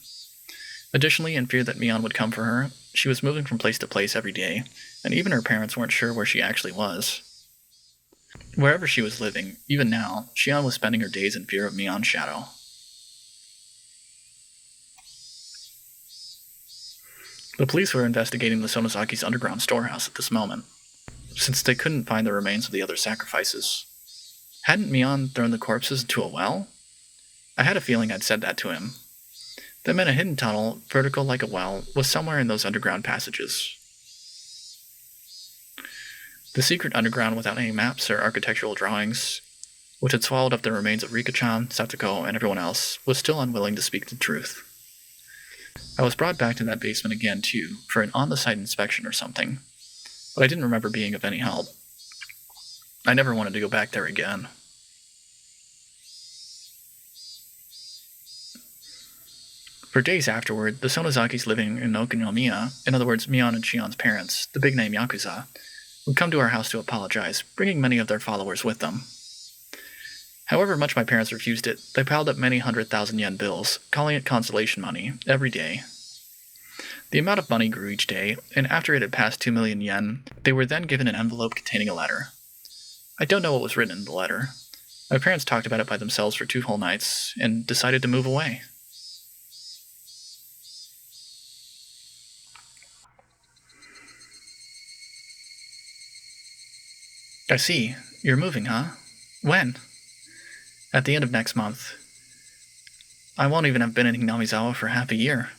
Additionally, in fear that Mion would come for her, she was moving from place to place every day, and even her parents weren't sure where she actually was. Wherever she was living, even now, Shion was spending her days in fear of Mion's shadow. The police were investigating the Sonozaki's underground storehouse at this moment, since they couldn't find the remains of the other sacrifices. Hadn't Mion thrown the corpses into a well? I had a feeling I'd said that to him. That meant a hidden tunnel, vertical like a well, was somewhere in those underground passages. The secret underground without any maps or architectural drawings, which had swallowed up the remains of Rika-chan, Satoko, and everyone else, was still unwilling to speak the truth. I was brought back to that basement again, too, for an on-the-site inspection or something, but I didn't remember being of any help. I never wanted to go back there again. For days afterward, the Sonozakis living in Okinomiya, in other words Mion and Shion's parents, the big-name Yakuza, would come to our house to apologize, bringing many of their followers with them. However much my parents refused it, they piled up many 100,000 yen bills, calling it consolation money, every day. The amount of money grew each day, and after it had passed 2 million yen, they were then given an envelope containing a letter. I don't know what was written in the letter. My parents talked about it by themselves for 2 whole nights, and decided to move away. I see. You're moving, huh? When? At the end of next month. I won't even have been in Hinamizawa for half a year.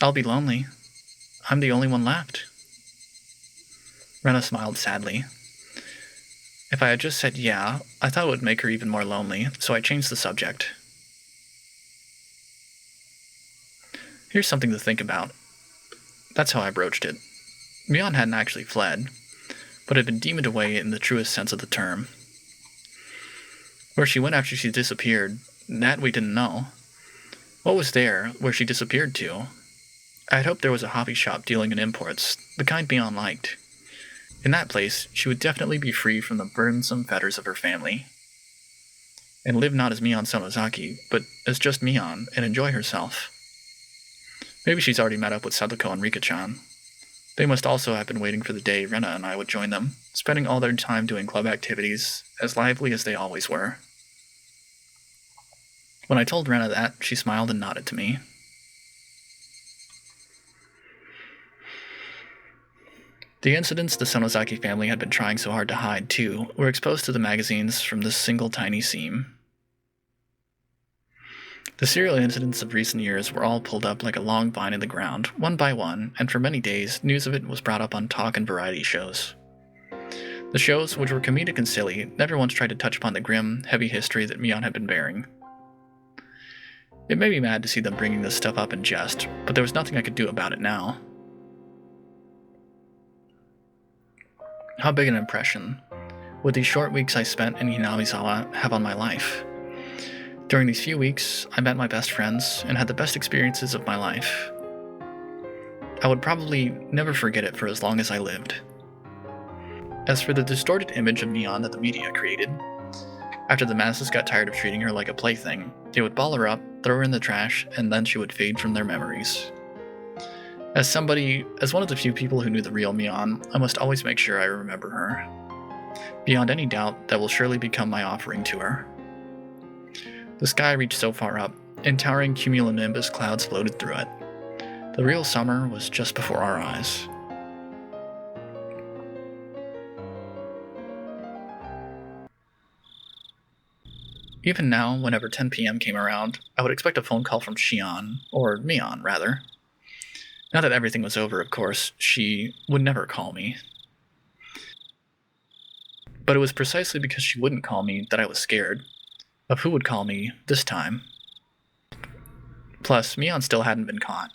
I'll be lonely. I'm the only one left. Rena smiled sadly. If I had just said yeah, I thought it would make her even more lonely, so I changed the subject. Here's something to think about. That's how I broached it. Mion hadn't actually fled, but had been demoned away in the truest sense of the term. Where she went after she disappeared, that we didn't know. What was there, where she disappeared to? I had hoped there was a hobby shop dealing in imports, the kind Mion liked. In that place, she would definitely be free from the burdensome fetters of her family, and live not as Mion Sonozaki, but as just Mion, and enjoy herself. Maybe she's already met up with Sadako and Rika-chan. They must also have been waiting for the day Rena and I would join them, spending all their time doing club activities, as lively as they always were. When I told Rena that, she smiled and nodded to me. The incidents the Sonozaki family had been trying so hard to hide, too, were exposed to the magazines from this single tiny seam. The serial incidents of recent years were all pulled up like a long vine in the ground, one by one, and for many days, news of it was brought up on talk and variety shows. The shows, which were comedic and silly, never once tried to touch upon the grim, heavy history that Mion had been bearing. It made me mad to see them bringing this stuff up in jest, but there was nothing I could do about it now. How big an impression would these short weeks I spent in Hinamizawa have on my life? During these few weeks, I met my best friends and had the best experiences of my life. I would probably never forget it for as long as I lived. As for the distorted image of Mion that the media created, after the masses got tired of treating her like a plaything, they would ball her up, throw her in the trash, and then she would fade from their memories. As one of the few people who knew the real Mion, I must always make sure I remember her. Beyond any doubt, that will surely become my offering to her. The sky reached so far up, and towering cumulonimbus clouds floated through it. The real summer was just before our eyes. Even now, whenever 10 p.m. came around, I would expect a phone call from Shion, or Mion, rather. Now that everything was over, of course, she would never call me. But it was precisely because she wouldn't call me that I was scared of who would call me this time. Plus, Mion still hadn't been caught.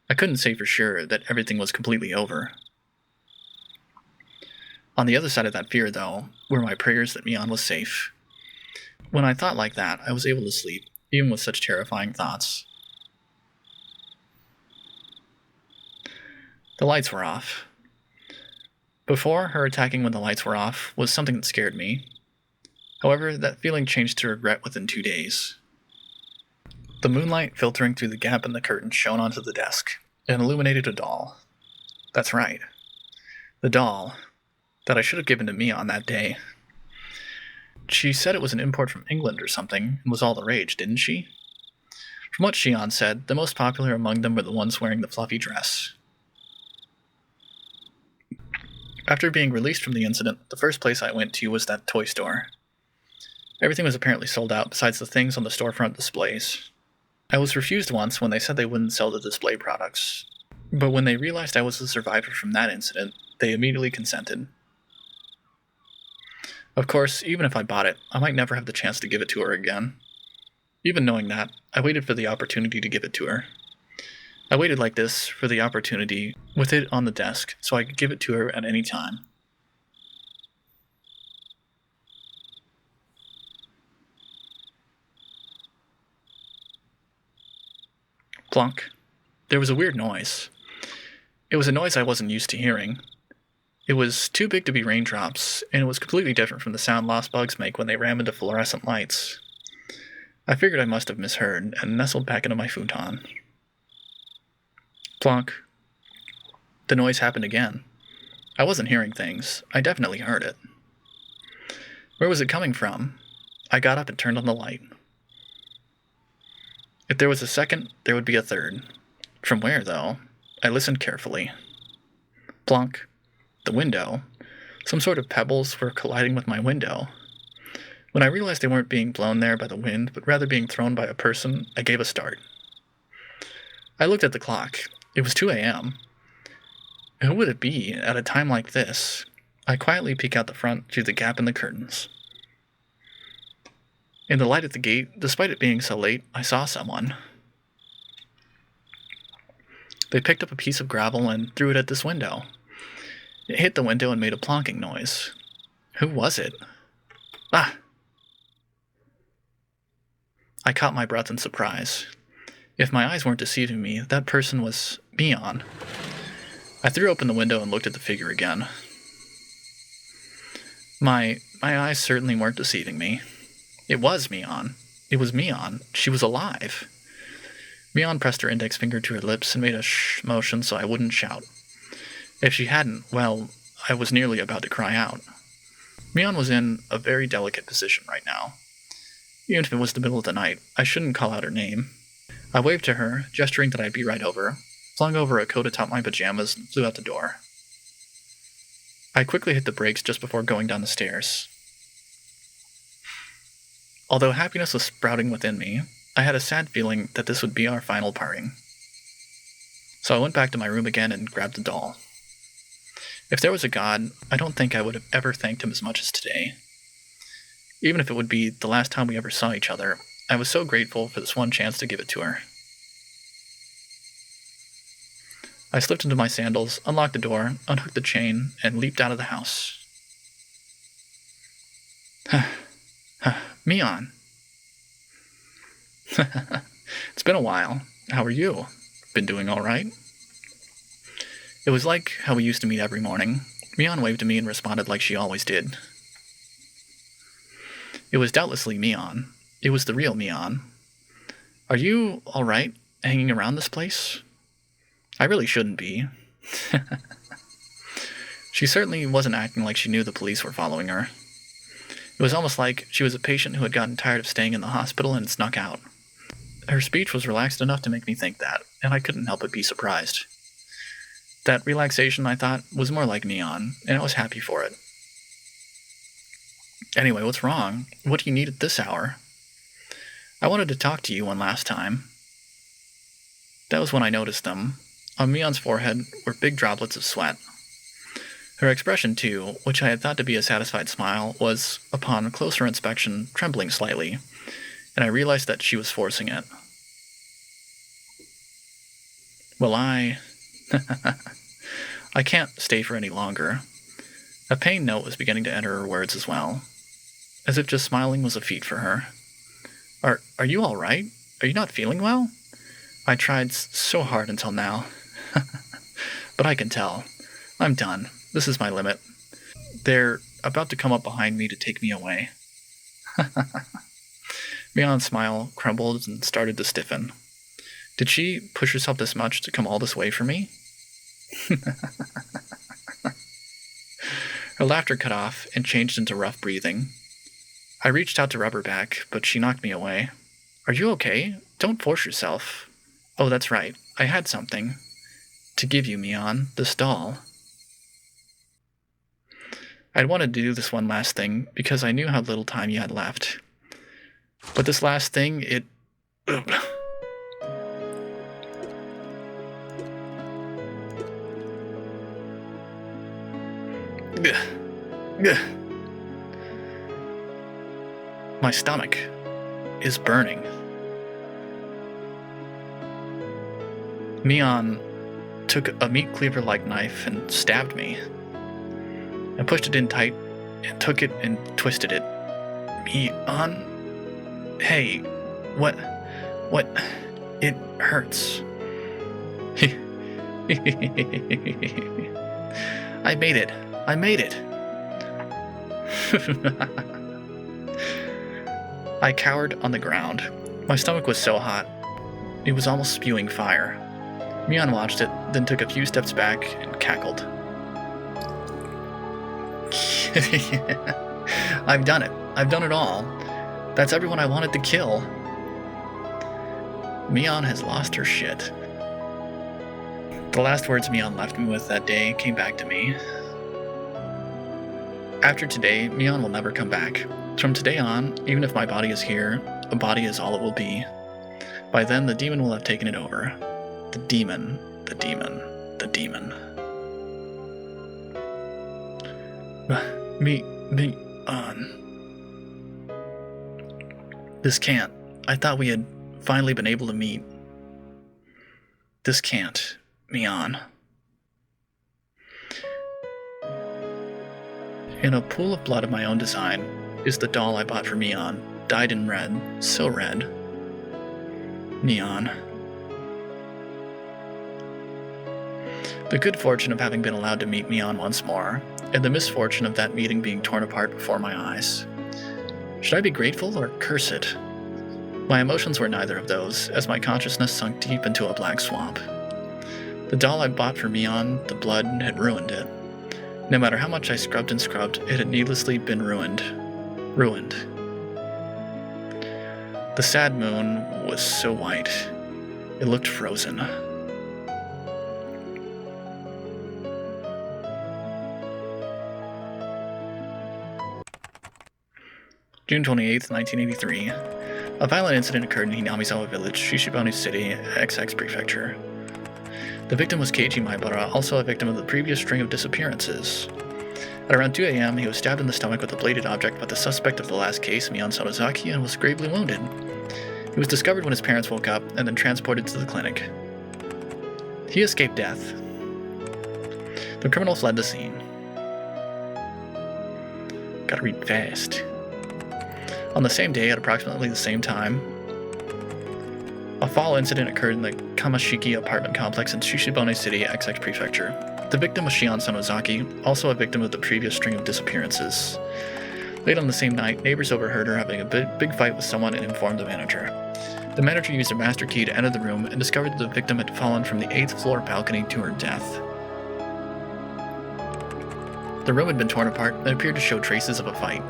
I couldn't say for sure that everything was completely over. On the other side of that fear, though, were my prayers that Mion was safe. When I thought like that, I was able to sleep, even with such terrifying thoughts. The lights were off. Before, her attacking when the lights were off was something that scared me. However, that feeling changed to regret within 2 days. The moonlight filtering through the gap in the curtain shone onto the desk and illuminated a doll. That's right. The doll that I should have given to Mion that day. She said it was an import from England or something, and was all the rage, didn't she? From what Shion said, the most popular among them were the ones wearing the fluffy dress. After being released from the incident, the first place I went to was that toy store. Everything was apparently sold out besides the things on the storefront displays. I was refused once when they said they wouldn't sell the display products, but when they realized I was a survivor from that incident, they immediately consented. Of course, even if I bought it, I might never have the chance to give it to her again. Even knowing that, I waited for the opportunity to give it to her. I waited like this for the opportunity, with it on the desk, so I could give it to her at any time. Plunk. There was a weird noise. It was a noise I wasn't used to hearing. It was too big to be raindrops, and it was completely different from the sound lost bugs make when they ram into fluorescent lights. I figured I must have misheard, and nestled back into my futon. Plonk. The noise happened again. I wasn't hearing things. I definitely heard it. Where was it coming from? I got up and turned on the light. If there was a second, there would be a third. From where, though? I listened carefully. Plonk. The window. Some sort of pebbles were colliding with my window. When I realized they weren't being blown there by the wind, but rather being thrown by a person, I gave a start. I looked at the clock. It was 2 a.m. Who would it be at a time like this? I quietly peek out the front through the gap in the curtains. In the light at the gate, despite it being so late, I saw someone. They picked up a piece of gravel and threw it at this window. It hit the window and made a plonking noise. Who was it? Ah! I caught my breath in surprise. If my eyes weren't deceiving me, that person was Mion. I threw open the window and looked at the figure again. My eyes certainly weren't deceiving me. It was Mion. It was Mion. She was alive. Mion pressed her index finger to her lips and made a shh motion so I wouldn't shout. If she hadn't, well, I was nearly about to cry out. Mion was in a very delicate position right now. Even if it was the middle of the night, I shouldn't call out her name. I waved to her, gesturing that I'd be right over, flung over a coat atop my pajamas, and flew out the door. I quickly hit the brakes just before going down the stairs. Although happiness was sprouting within me, I had a sad feeling that this would be our final parting. So I went back to my room again and grabbed the doll. If there was a God, I don't think I would have ever thanked him as much as today. Even if it would be the last time we ever saw each other, I was so grateful for this one chance to give it to her. I slipped into my sandals, unlocked the door, unhooked the chain, and leaped out of the house. Mion. It's been a while. How are you? Been doing all right? It was like how we used to meet every morning. Mion waved to me and responded like she always did. It was doubtlessly Mion. It was the real Mion. Are you all right hanging around this place? I really shouldn't be. She certainly wasn't acting like she knew the police were following her. It was almost like she was a patient who had gotten tired of staying in the hospital and snuck out. Her speech was relaxed enough to make me think that, and I couldn't help but be surprised. That relaxation, I thought, was more like Mion, and I was happy for it. Anyway, what's wrong? What do you need at this hour? I wanted to talk to you one last time. That was when I noticed them. On Mion's forehead were big droplets of sweat. Her expression, too, which I had thought to be a satisfied smile, was, upon closer inspection, trembling slightly, and I realized that she was forcing it. Well, I can't stay for any longer. A pain note was beginning to enter her words as well, as if just smiling was a feat for her. Are you all right? Are you not feeling well? I tried so hard until now. But I can tell. I'm done. This is my limit. They're about to come up behind me to take me away. Mion's smile crumbled and started to stiffen. Did she push herself this much to come all this way for me? Her laughter cut off and changed into rough breathing. I reached out to rub her back, but she knocked me away. Are you okay? Don't force yourself. Oh, that's right. I had something to give you, Mion, this doll. I'd wanted to do this one last thing because I knew how little time you had left. But this last thing, it... My stomach is burning. Mion took a meat cleaver-like knife and stabbed me. I pushed it in tight and took it and twisted it. Mion? Hey, what? It hurts. I made it. I cowered on the ground. My stomach was so hot, it was almost spewing fire. Mion watched it, then took a few steps back and cackled. I've done it. I've done it all. That's everyone I wanted to kill. Mion has lost her shit. The last words Mion left me with that day came back to me. After today, Mion will never come back. From today on, even if my body is here, a body is all it will be. By then, the demon will have taken it over. The demon. This can't. I thought we had finally been able to meet. This can't. Mion. In a pool of blood of my own design is the doll I bought for Mion, dyed in red, so red. Mion. The good fortune of having been allowed to meet Mion once more, and the misfortune of that meeting being torn apart before my eyes. Should I be grateful or curse it? My emotions were neither of those, as my consciousness sunk deep into a black swamp. The doll I bought for Mion, the blood, had ruined it. No matter how much I scrubbed and scrubbed, it had needlessly been ruined. Ruined. The sad moon was so white. It looked frozen. June 28th, 1983. A violent incident occurred in Hinamizawa Village, Shishibone City, XX Prefecture. The victim was Keiji Maibara, also a victim of the previous string of disappearances. At around 2 a.m., he was stabbed in the stomach with a bladed object by the suspect of the last case, Mion Sonozaki, and was gravely wounded. He was discovered when his parents woke up and then transported to the clinic. He escaped death. The criminal fled the scene. Gotta read fast. On the same day, at approximately the same time, a fall incident occurred in the Kamashiki apartment complex in Shishibone City, XX Prefecture. The victim was Shion Sonozaki, also a victim of the previous string of disappearances. Late on the same night, neighbors overheard her having a big fight with someone and informed the manager. The manager used a master key to enter the room and discovered that the victim had fallen from the 8th floor balcony to her death. The room had been torn apart and appeared to show traces of a fight.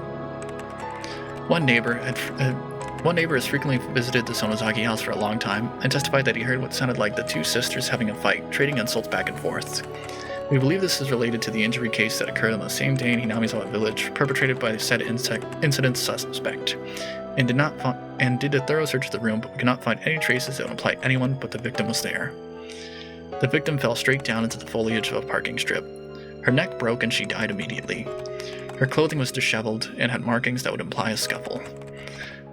One neighbor has frequently visited the Sonozaki house for a long time and testified that he heard what sounded like the two sisters having a fight, trading insults back and forth. We believe this is related to the injury case that occurred on the same day in Hinamizawa Village, perpetrated by the said incident suspect, and did a thorough search of the room, but we could not find any traces that would imply anyone but the victim was there. The victim fell straight down into the foliage of a parking strip. Her neck broke and she died immediately. Her clothing was disheveled and had markings that would imply a scuffle.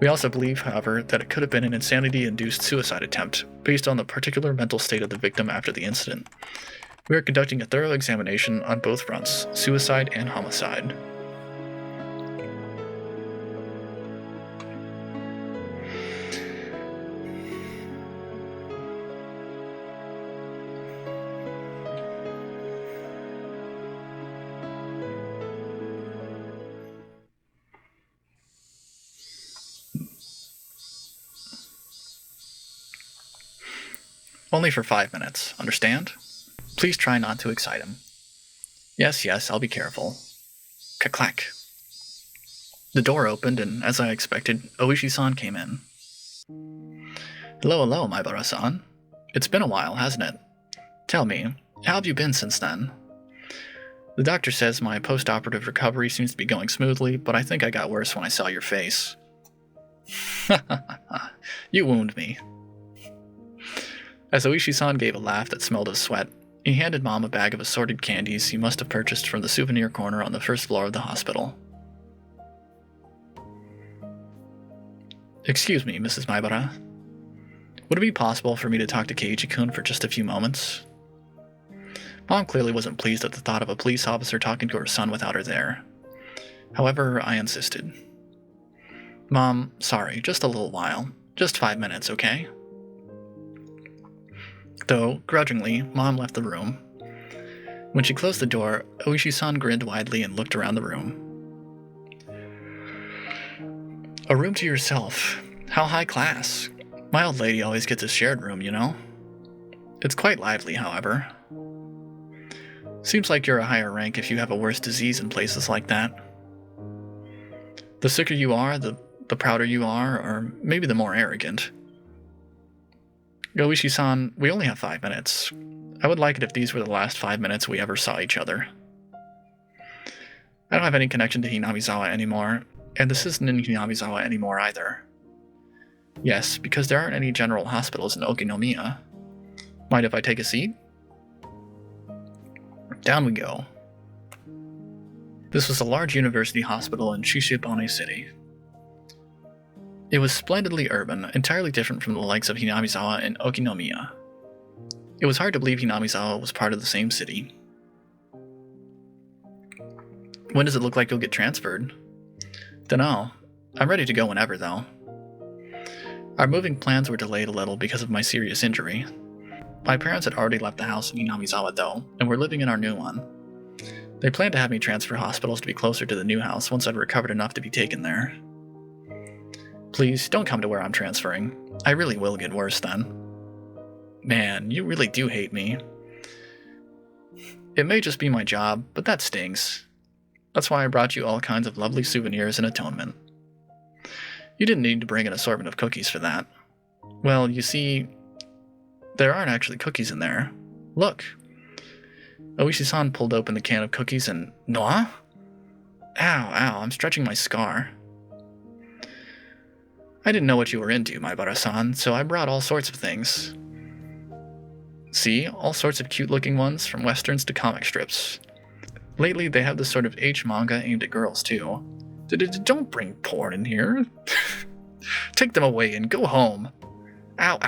We also believe, however, that it could have been an insanity-induced suicide attempt, based on the particular mental state of the victim after the incident. We are conducting a thorough examination on both fronts, suicide and homicide. Only for 5 minutes, understand? Please try not to excite him. Yes, I'll be careful. Clack. The door opened, and as I expected, Oishi-san came in. Hello, Maibara-san. It's been a while, hasn't it? Tell me, how have you been since then? The doctor says my post-operative recovery seems to be going smoothly, but I think I got worse when I saw your face. You wound me. As Oishi-san gave a laugh that smelled of sweat, he handed Mom a bag of assorted candies he must have purchased from the souvenir corner on the first floor of the hospital. Excuse me, Mrs. Maibara. Would it be possible for me to talk to Keiichi-kun for just a few moments? Mom clearly wasn't pleased at the thought of a police officer talking to her son without her there. However, I insisted. Mom, sorry, just a little while. Just 5 minutes, okay? Though, grudgingly, Mom left the room. When she closed the door, Oishi-san grinned widely and looked around the room. A room to yourself. How high class. My old lady always gets a shared room, you know? It's quite lively, however. Seems like you're a higher rank if you have a worse disease in places like that. The sicker you are, the prouder you are, or maybe the more arrogant. Oishi-san, we only have 5 minutes. I would like it if these were the last 5 minutes we ever saw each other. I don't have any connection to Hinamizawa anymore, and this isn't in Hinamizawa anymore either. Yes, because there aren't any general hospitals in Okinomiya. Mind if I take a seat? Down we go. This was a large university hospital in Shishibone City. It was splendidly urban, entirely different from the likes of Hinamizawa and Okinomiya. It was hard to believe Hinamizawa was part of the same city. When does it look like you'll get transferred? Dunno. I'm ready to go whenever, though. Our moving plans were delayed a little because of my serious injury. My parents had already left the house in Hinamizawa, though, and were living in our new one. They planned to have me transfer hospitals to be closer to the new house once I'd recovered enough to be taken there. Please, don't come to where I'm transferring. I really will get worse then. Man, you really do hate me. It may just be my job, but that stings. That's why I brought you all kinds of lovely souvenirs in atonement. You didn't need to bring an assortment of cookies for that. Well, you see, there aren't actually cookies in there. Look. Oishi-san pulled open the can of cookies and... Noa? Ow, I'm stretching my scar. I didn't know what you were into, Maibara-san, so I brought all sorts of things. See, all sorts of cute-looking ones, from westerns to comic strips. Lately, they have this sort of H-manga aimed at girls, too. Don't bring porn in here. Take them away and go home. Ow.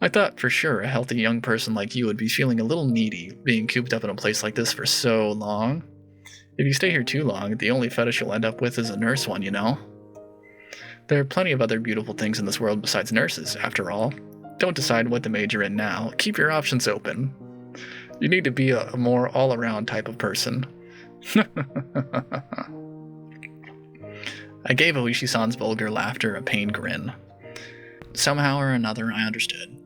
I thought for sure a healthy young person like you would be feeling a little needy being cooped up in a place like this for so long. If you stay here too long, the only fetish you'll end up with is a nurse one, you know? There are plenty of other beautiful things in this world besides nurses, after all. Don't decide what to major in now. Keep your options open. You need to be a more all-around type of person. I gave Oishi-san's vulgar laughter a pained grin. Somehow or another, I understood.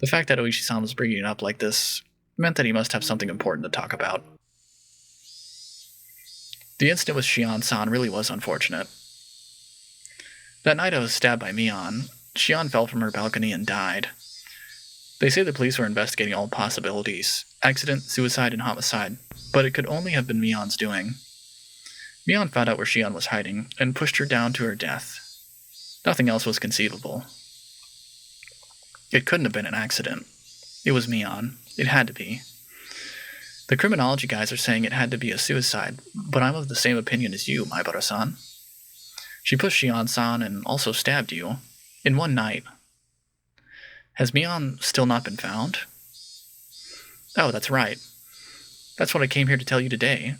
The fact that Oishi-san was bringing it up like this meant that he must have something important to talk about. The incident with Shion-san really was unfortunate. That night I was stabbed by Mion. Shion fell from her balcony and died. They say the police were investigating all possibilities, accident, suicide, and homicide, but it could only have been Mion's doing. Mion found out where Shion was hiding, and pushed her down to her death. Nothing else was conceivable. It couldn't have been an accident. It was Mion. It had to be. The criminology guys are saying it had to be a suicide, but I'm of the same opinion as you, Maibara-san. She pushed Shion-san and also stabbed you, in one night. Has Mion still not been found? Oh, that's right. That's what I came here to tell you today.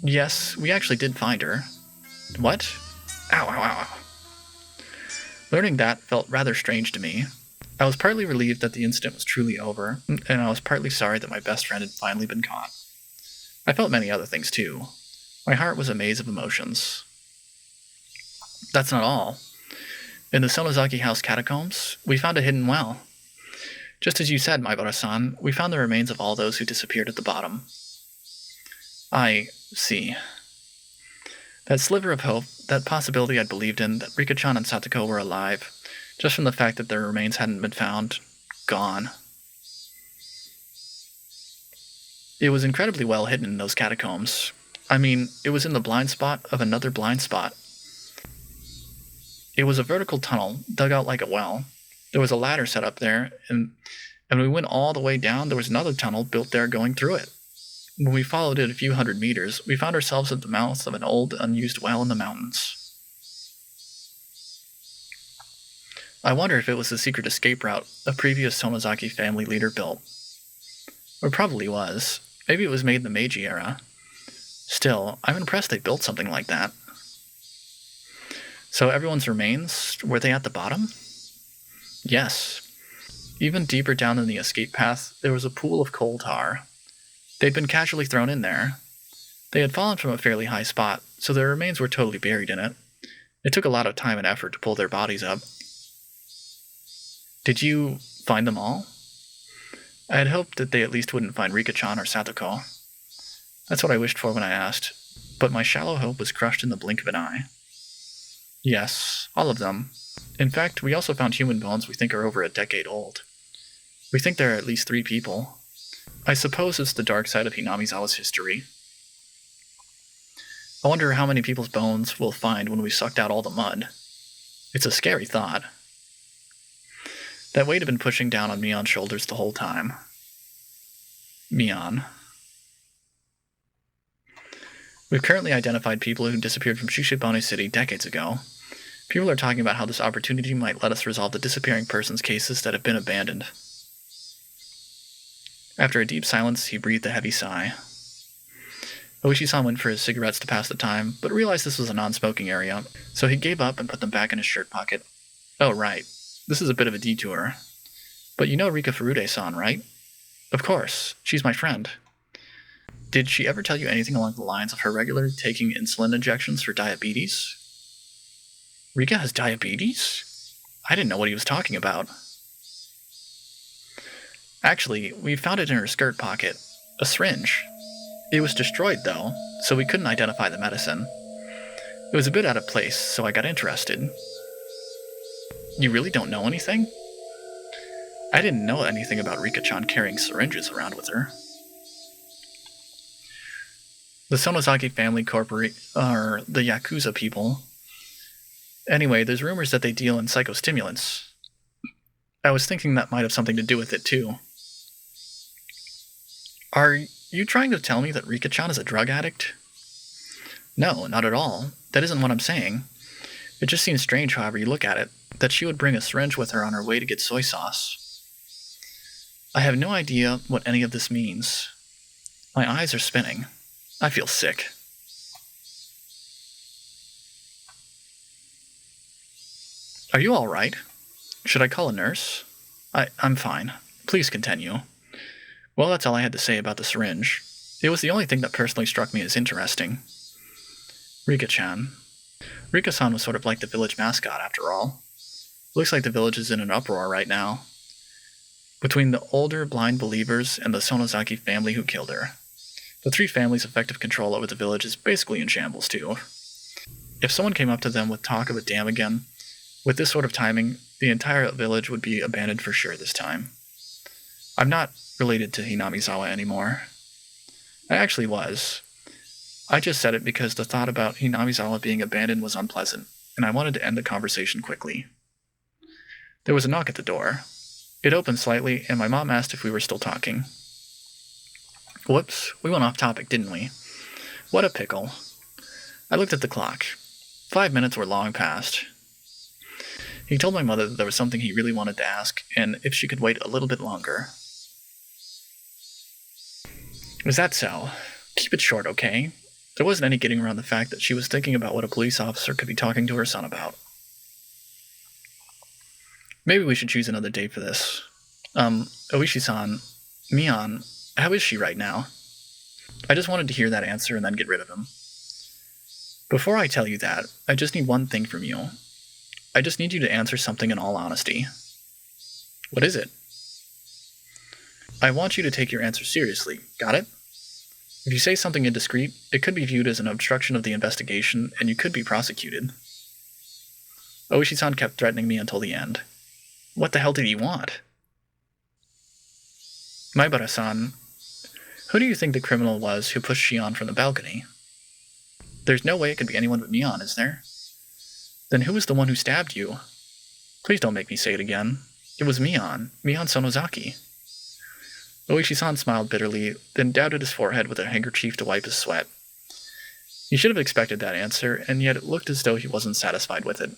Yes, we actually did find her. What? Ow. Learning that felt rather strange to me. I was partly relieved that the incident was truly over, and I was partly sorry that my best friend had finally been caught. I felt many other things too. My heart was a maze of emotions. That's not all. In the Sonozaki House catacombs, we found a hidden well. Just as you said, Maibara-san, we found the remains of all those who disappeared at the bottom. I see. That sliver of hope, that possibility I'd believed in, that Rika-chan and Satoko were alive, just from the fact that their remains hadn't been found, gone. It was incredibly well hidden in those catacombs. I mean, it was in the blind spot of another blind spot. It was a vertical tunnel, dug out like a well. There was a ladder set up there, and when we went all the way down, there was another tunnel built there going through it. When we followed it a few hundred meters, we found ourselves at the mouth of an old, unused well in the mountains. I wonder if it was the secret escape route a previous Sonozaki family leader built. Or probably was. Maybe it was made in the Meiji era. Still, I'm impressed they built something like that. So everyone's remains, were they at the bottom? Yes. Even deeper down in the escape path, there was a pool of coal tar. They'd been casually thrown in there. They had fallen from a fairly high spot, so their remains were totally buried in it. It took a lot of time and effort to pull their bodies up. Did you find them all? I had hoped that they at least wouldn't find Rika-chan or Satoko. That's what I wished for when I asked, but my shallow hope was crushed in the blink of an eye. Yes, all of them. In fact, we also found human bones we think are over a decade old. We think there are at least 3 people. I suppose it's the dark side of Hinamizawa's history. I wonder how many people's bones we'll find when we sucked out all the mud. It's a scary thought. That weight had been pushing down on Mion's shoulders the whole time. Mion. We've currently identified people who disappeared from Shishibone City decades ago. People are talking about how this opportunity might let us resolve the disappearing persons cases that have been abandoned. After a deep silence, he breathed a heavy sigh. Oishi-san went for his cigarettes to pass the time, but realized this was a non-smoking area, so he gave up and put them back in his shirt pocket. Oh, right. This is a bit of a detour. But you know Rika Furude-san, right? Of course. She's my friend. Did she ever tell you anything along the lines of her regularly taking insulin injections for diabetes? Rika has diabetes? I didn't know what he was talking about. Actually, we found it in her skirt pocket. A syringe. It was destroyed, though, so we couldn't identify the medicine. It was a bit out of place, so I got interested. You really don't know anything? I didn't know anything about Rika-chan carrying syringes around with her. The Sonozaki family are the Yakuza people. Anyway, there's rumors that they deal in psychostimulants. I was thinking that might have something to do with it, too. Are you trying to tell me that Rika-chan is a drug addict? No, not at all. That isn't what I'm saying. It just seems strange, however you look at it, that she would bring a syringe with her on her way to get soy sauce. I have no idea what any of this means. My eyes are spinning. I feel sick. Are you all right? Should I call a nurse? I'm fine. Please continue. Well, that's all I had to say about the syringe. It was the only thing that personally struck me as interesting. Rika-chan. Rika-san was sort of like the village mascot, after all. Looks like the village is in an uproar right now. Between the older blind believers and the Sonozaki family who killed her. The three families' effective control over the village is basically in shambles, too. If someone came up to them with talk of a dam again, with this sort of timing, the entire village would be abandoned for sure this time. I'm not related to Hinamizawa anymore. I actually was. I just said it because the thought about Hinamizawa being abandoned was unpleasant, and I wanted to end the conversation quickly. There was a knock at the door. It opened slightly, and my mom asked if we were still talking. Whoops, we went off topic, didn't we? What a pickle. I looked at the clock. 5 minutes were long past. He told my mother that there was something he really wanted to ask, and if she could wait a little bit longer. Is that so? Keep it short, okay? There wasn't any getting around the fact that she was thinking about what a police officer could be talking to her son about. Maybe we should choose another date for this. Oishi-san, Mion, how is she right now? I just wanted to hear that answer and then get rid of him. Before I tell you that, I just need one thing from you. I just need you to answer something in all honesty. What is it? I want you to take your answer seriously, got it? If you say something indiscreet, it could be viewed as an obstruction of the investigation, and you could be prosecuted. Oishi-san kept threatening me until the end. What the hell did he want? Maibara-san, who do you think the criminal was who pushed Shion from the balcony? There's no way it could be anyone but Mion, is there? Then who was the one who stabbed you? Please don't make me say it again. It was Mion Sonozaki. Oishi-san smiled bitterly, then dabbed at his forehead with a handkerchief to wipe his sweat. He should have expected that answer, and yet it looked as though he wasn't satisfied with it.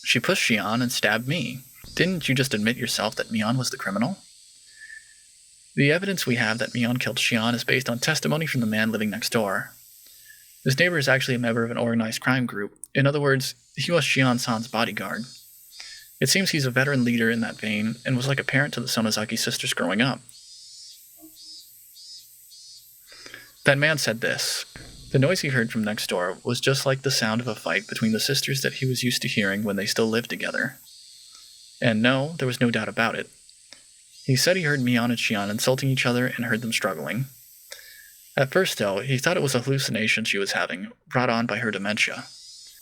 She pushed Shion and stabbed me. Didn't you just admit yourself that Mion was the criminal? The evidence we have that Mion killed Shion is based on testimony from the man living next door. This neighbor is actually a member of an organized crime group. In other words, he was Shion-san's bodyguard. It seems he's a veteran leader in that vein, and was like a parent to the Sonozaki sisters growing up. That man said this. The noise he heard from next door was just like the sound of a fight between the sisters that he was used to hearing when they still lived together. And no, there was no doubt about it. He said he heard Mion and Shion insulting each other and heard them struggling. At first, though, he thought it was a hallucination she was having, brought on by her dementia.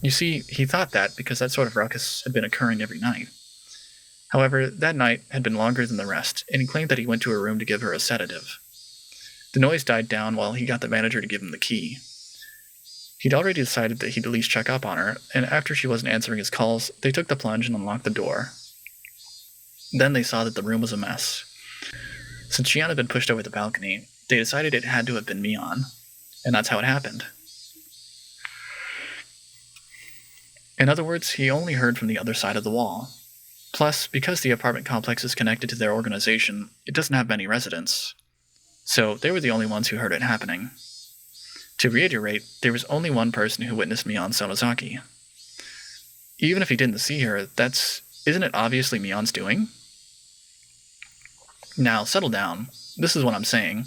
You see, he thought that because that sort of ruckus had been occurring every night. However, that night had been longer than the rest, and he claimed that he went to her room to give her a sedative. The noise died down while he got the manager to give him the key. He'd already decided that he'd at least check up on her, and after she wasn't answering his calls, they took the plunge and unlocked the door. Then they saw that the room was a mess. Since Shion had been pushed over the balcony, they decided it had to have been Mion, and that's how it happened. In other words, he only heard from the other side of the wall. Plus, because the apartment complex is connected to their organization, it doesn't have many residents. So they were the only ones who heard it happening. To reiterate, there was only one person who witnessed Mion Sonozaki. Even if he didn't see her, isn't it obviously Mion's doing? Now, settle down. This is what I'm saying.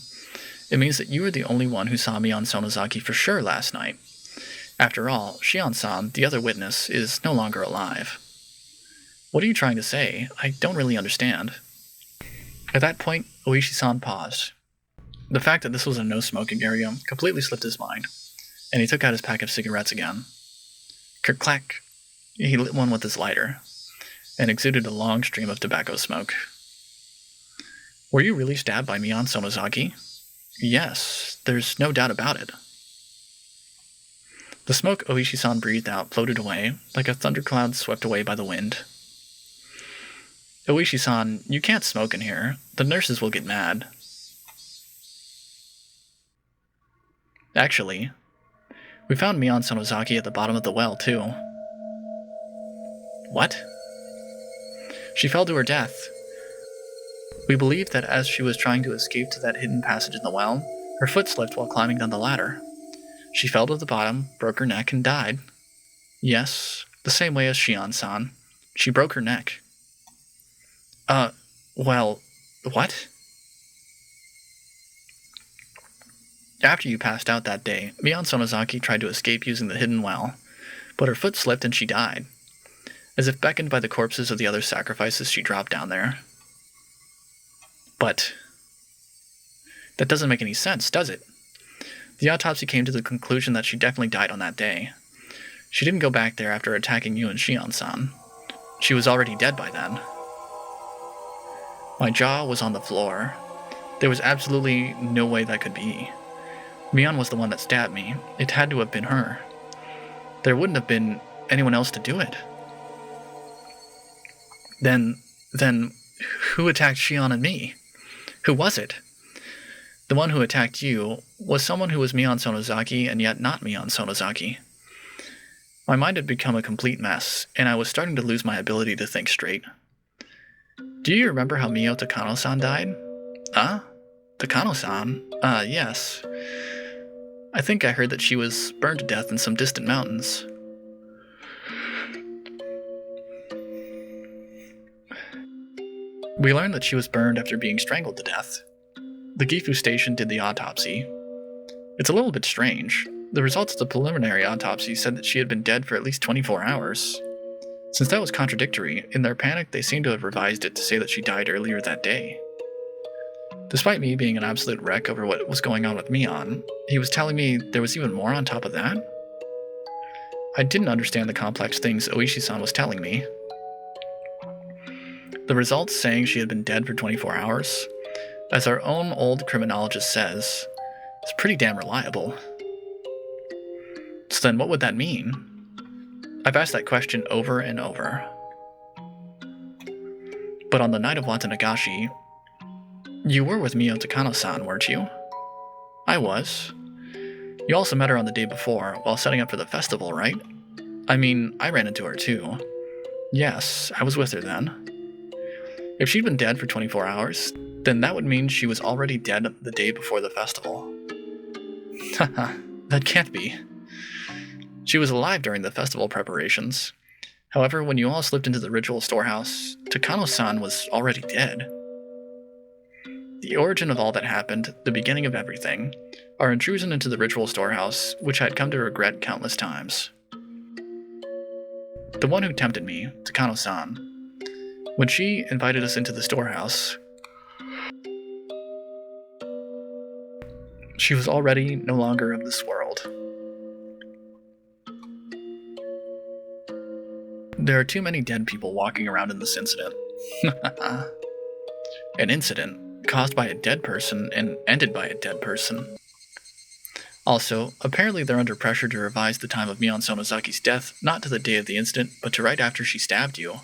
It means that you were the only one who saw Mion Sonozaki for sure last night. After all, Shion-san, the other witness, is no longer alive. What are you trying to say? I don't really understand. At that point, Oishi-san paused. The fact that this was a no-smoking area completely slipped his mind, and he took out his pack of cigarettes again. Click-clack. He lit one with his lighter, and exuded a long stream of tobacco smoke. Were you really stabbed by Mion Sonozaki? Yes, there's no doubt about it. The smoke Oishi-san breathed out floated away, like a thundercloud swept away by the wind. Oishi-san, you can't smoke in here. The nurses will get mad. Actually, we found Mion Sonozaki at the bottom of the well, too. What? She fell to her death. We believe that as she was trying to escape to that hidden passage in the well, her foot slipped while climbing down the ladder. She fell to the bottom, broke her neck, and died. Yes, the same way as Shion-san. She broke her neck. Well, what? After you passed out that day, Mion Sonozaki tried to escape using the hidden well, but her foot slipped and she died. As if beckoned by the corpses of the other sacrifices, she dropped down there. But that doesn't make any sense, does it? The autopsy came to the conclusion that she definitely died on that day. She didn't go back there after attacking you and Shion-san. She was already dead by then. My jaw was on the floor. There was absolutely no way that could be. Mion was the one that stabbed me. It had to have been her. There wouldn't have been anyone else to do it. Then, who attacked Shion and me? Who was it? The one who attacked you was someone who was Mion Sonozaki and yet not Mion Sonozaki. My mind had become a complete mess, and I was starting to lose my ability to think straight. Do you remember how Mio Takano-san died? Takano-san? Yes. I think I heard that she was burned to death in some distant mountains. We learned that she was burned after being strangled to death. The Gifu station did the autopsy. It's a little bit strange. The results of the preliminary autopsy said that she had been dead for at least 24 hours. Since that was contradictory, in their panic they seem to have revised it to say that she died earlier that day. Despite me being an absolute wreck over what was going on with Mion, he was telling me there was even more on top of that? I didn't understand the complex things Oishi-san was telling me. The results saying she had been dead for 24 hours, as our own old criminologist says, is pretty damn reliable. So then what would that mean? I've asked that question over and over. But on the night of Watanagashi, you were with Mio Takano-san, weren't you? I was. You also met her on the day before, while setting up for the festival, right? I mean, I ran into her too. Yes, I was with her then. If she'd been dead for 24 hours, then that would mean she was already dead the day before the festival. Haha, that can't be. She was alive during the festival preparations. However, when you all slipped into the ritual storehouse, Takano-san was already dead. The origin of all that happened, the beginning of everything, our intrusion into the ritual storehouse, which I had come to regret countless times. The one who tempted me, Takano-san, when she invited us into the storehouse, she was already no longer of this world. There are too many dead people walking around in this incident. An incident caused by a dead person and ended by a dead person. Also, apparently they're under pressure to revise the time of Mion Sonozaki's death not to the day of the incident, but to right after she stabbed you.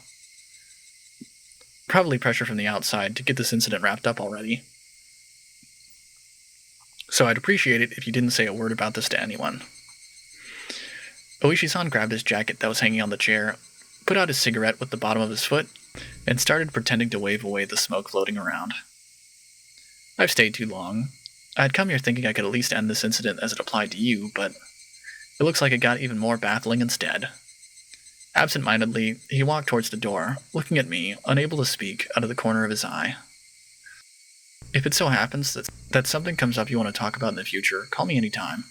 Probably pressure from the outside to get this incident wrapped up already. So I'd appreciate it if you didn't say a word about this to anyone. Oishi-san grabbed his jacket that was hanging on the chair, put out his cigarette with the bottom of his foot, and started pretending to wave away the smoke floating around. I've stayed too long. I'd come here thinking I could at least end this incident as it applied to you, but it looks like it got even more baffling instead. Absent-mindedly, he walked towards the door, looking at me, unable to speak, out of the corner of his eye. If it so happens that something comes up you want to talk about in the future, call me anytime.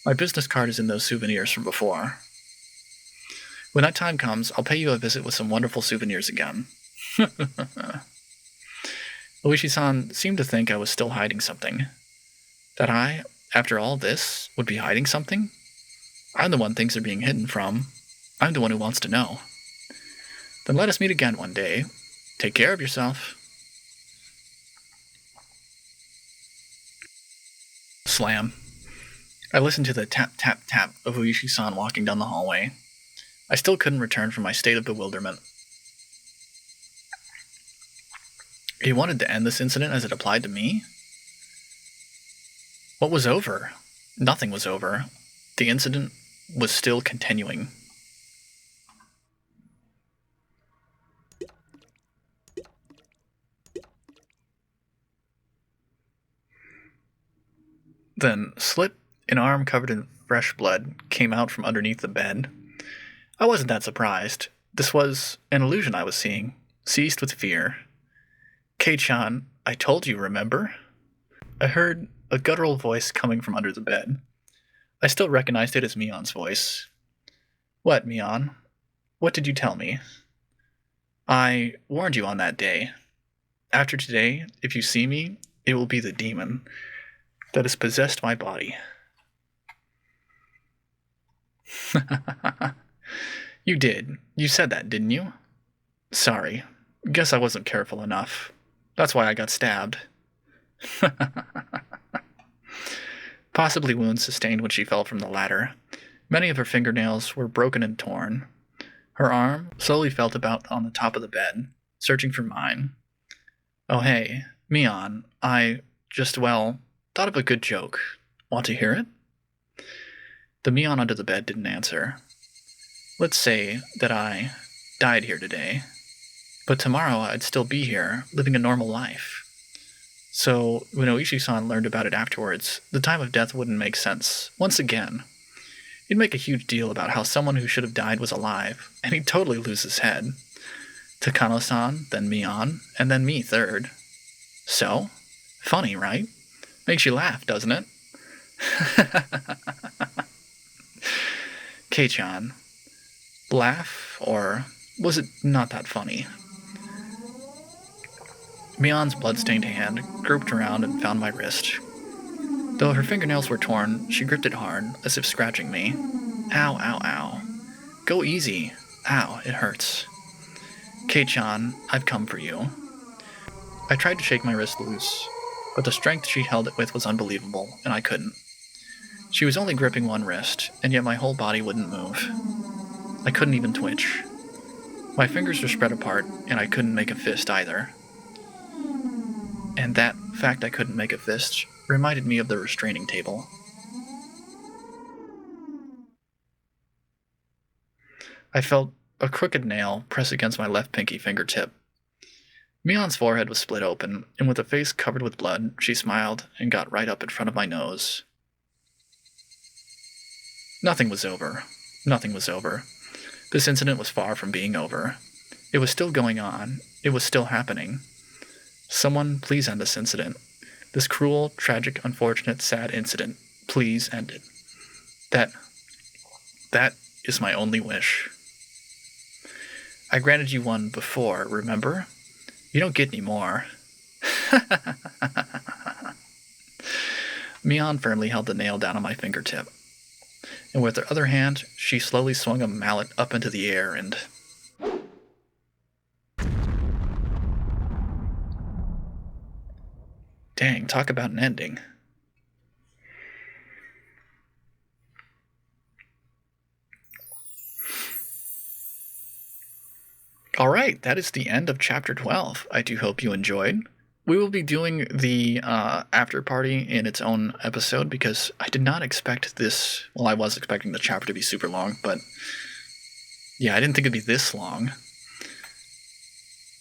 My business card is in those souvenirs from before. When that time comes, I'll pay you a visit with some wonderful souvenirs again. Oishi-san seemed to think I was still hiding something. That I, after all this, would be hiding something? I'm the one things are being hidden from. I'm the one who wants to know. Then let us meet again one day. Take care of yourself. Slam. I listened to the tap-tap-tap of Oishi-san walking down the hallway. I still couldn't return from my state of bewilderment. He wanted to end this incident as it applied to me? What was over? Nothing was over. The incident was still continuing. Then, slip, an arm covered in fresh blood, came out from underneath the bed. I wasn't that surprised. This was an illusion I was seeing, seized with fear. Kei-chan, I told you, remember? I heard a guttural voice coming from under the bed. I still recognized it as Mion's voice. What, Mion? What did you tell me? I warned you on that day. After today, if you see me, it will be the demon that has possessed my body. You did. You said that, didn't you? Sorry. Guess I wasn't careful enough. That's why I got stabbed. Possibly wounds sustained when she fell from the ladder. Many of her fingernails were broken and torn. Her arm slowly felt about on the top of the bed, searching for mine. Oh hey, Mion, I just, thought of a good joke. Want to hear it? The Mion under the bed didn't answer. Let's say that I died here today, but tomorrow I'd still be here, living a normal life. So, when Oishi-san learned about it afterwards, the time of death wouldn't make sense. Once again, he'd make a huge deal about how someone who should have died was alive, and he'd totally lose his head. Takano-san, then Mion, and then me third. So? Funny, right? Makes you laugh, doesn't it? Kei-chan. Laugh, or was it not that funny? Mion's blood-stained hand groped around and found my wrist. Though her fingernails were torn, she gripped it hard, as if scratching me. Ow, ow, ow. Go easy. Ow, it hurts. Kei-chan, I've come for you. I tried to shake my wrist loose, but the strength she held it with was unbelievable, and I couldn't. She was only gripping one wrist, and yet my whole body wouldn't move. I couldn't even twitch. My fingers were spread apart, and I couldn't make a fist either. And that fact I couldn't make a fist reminded me of the restraining table. I felt a crooked nail press against my left pinky fingertip. Mion's forehead was split open, and with a face covered with blood, she smiled and got right up in front of my nose. Nothing was over. Nothing was over. This incident was far from being over. It was still going on. It was still happening. Someone, please end this incident. This cruel, tragic, unfortunate, sad incident. Please end it. That is my only wish. I granted you one before, remember? You don't get any more. Mion firmly held the nail down on my fingertip, and with her other hand, she slowly swung a mallet up into the air and... Dang, talk about an ending. Alright, that is the end of Chapter 12. I do hope you enjoyed. we will be doing the after party in its own episode because I did not expect this. Well, I was expecting the chapter to be super long, but yeah, I didn't think it'd be this long.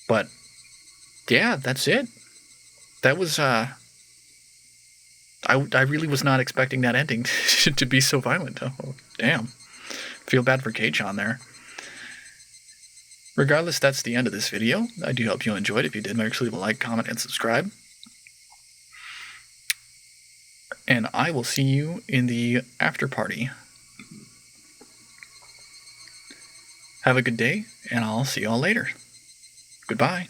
But yeah, that's it. That was I really was not expecting that ending to be so violent. Oh, damn. Feel bad for K-chan there. Regardless, that's the end of this video. I do hope you enjoyed. If you did, make sure to leave a like, comment, and subscribe. And I will see you in the after party. Have a good day, and I'll see you all later. Goodbye.